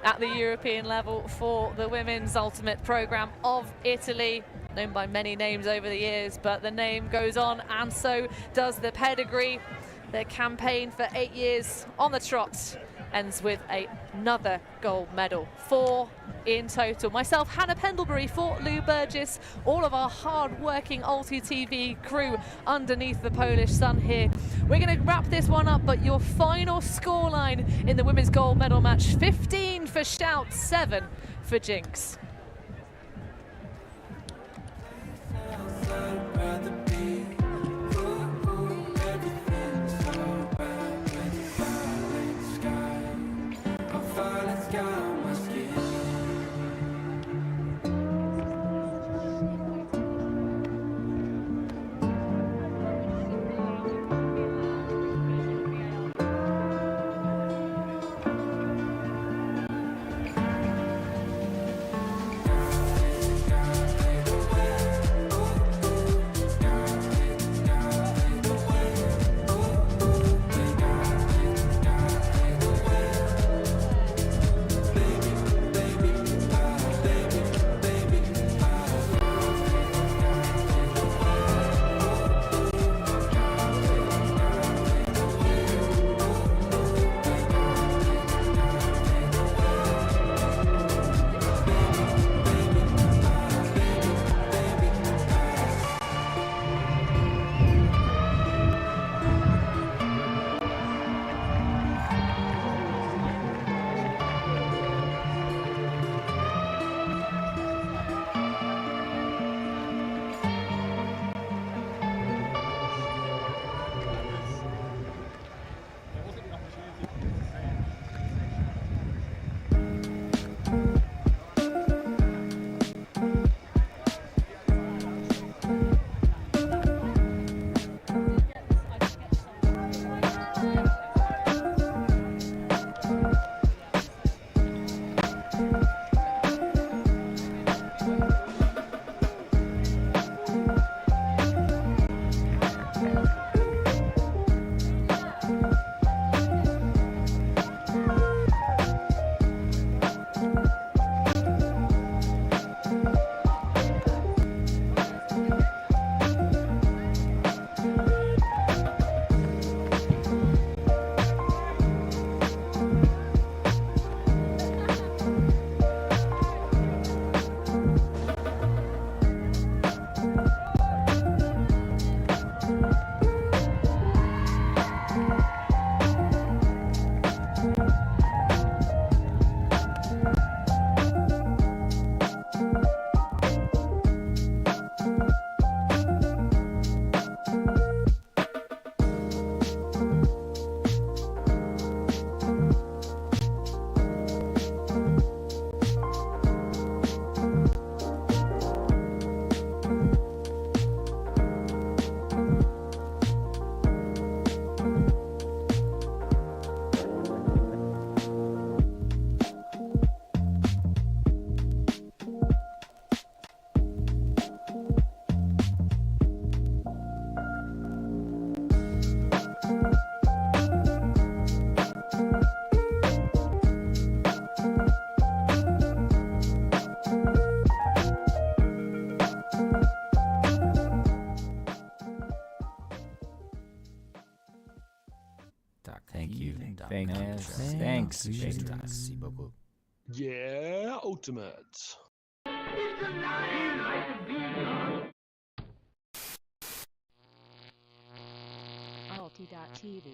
at the European level for the women's ultimate program of Italy. Known by many names over the years, but the name goes on, and so does the pedigree. Their campaign for 8 years on the trot ends with another gold medal. 4 in total. Myself, Hannah Pendlebury, for Lou Burgess, all of our hard-working ULTI.TV crew underneath the Polish sun here. We're going to wrap this one up, but your final scoreline in the women's gold medal match: 15 for Shout, 7 for JinX. Thanks. Merci beaucoup. Yeah, Ultimate. ULTI.TV.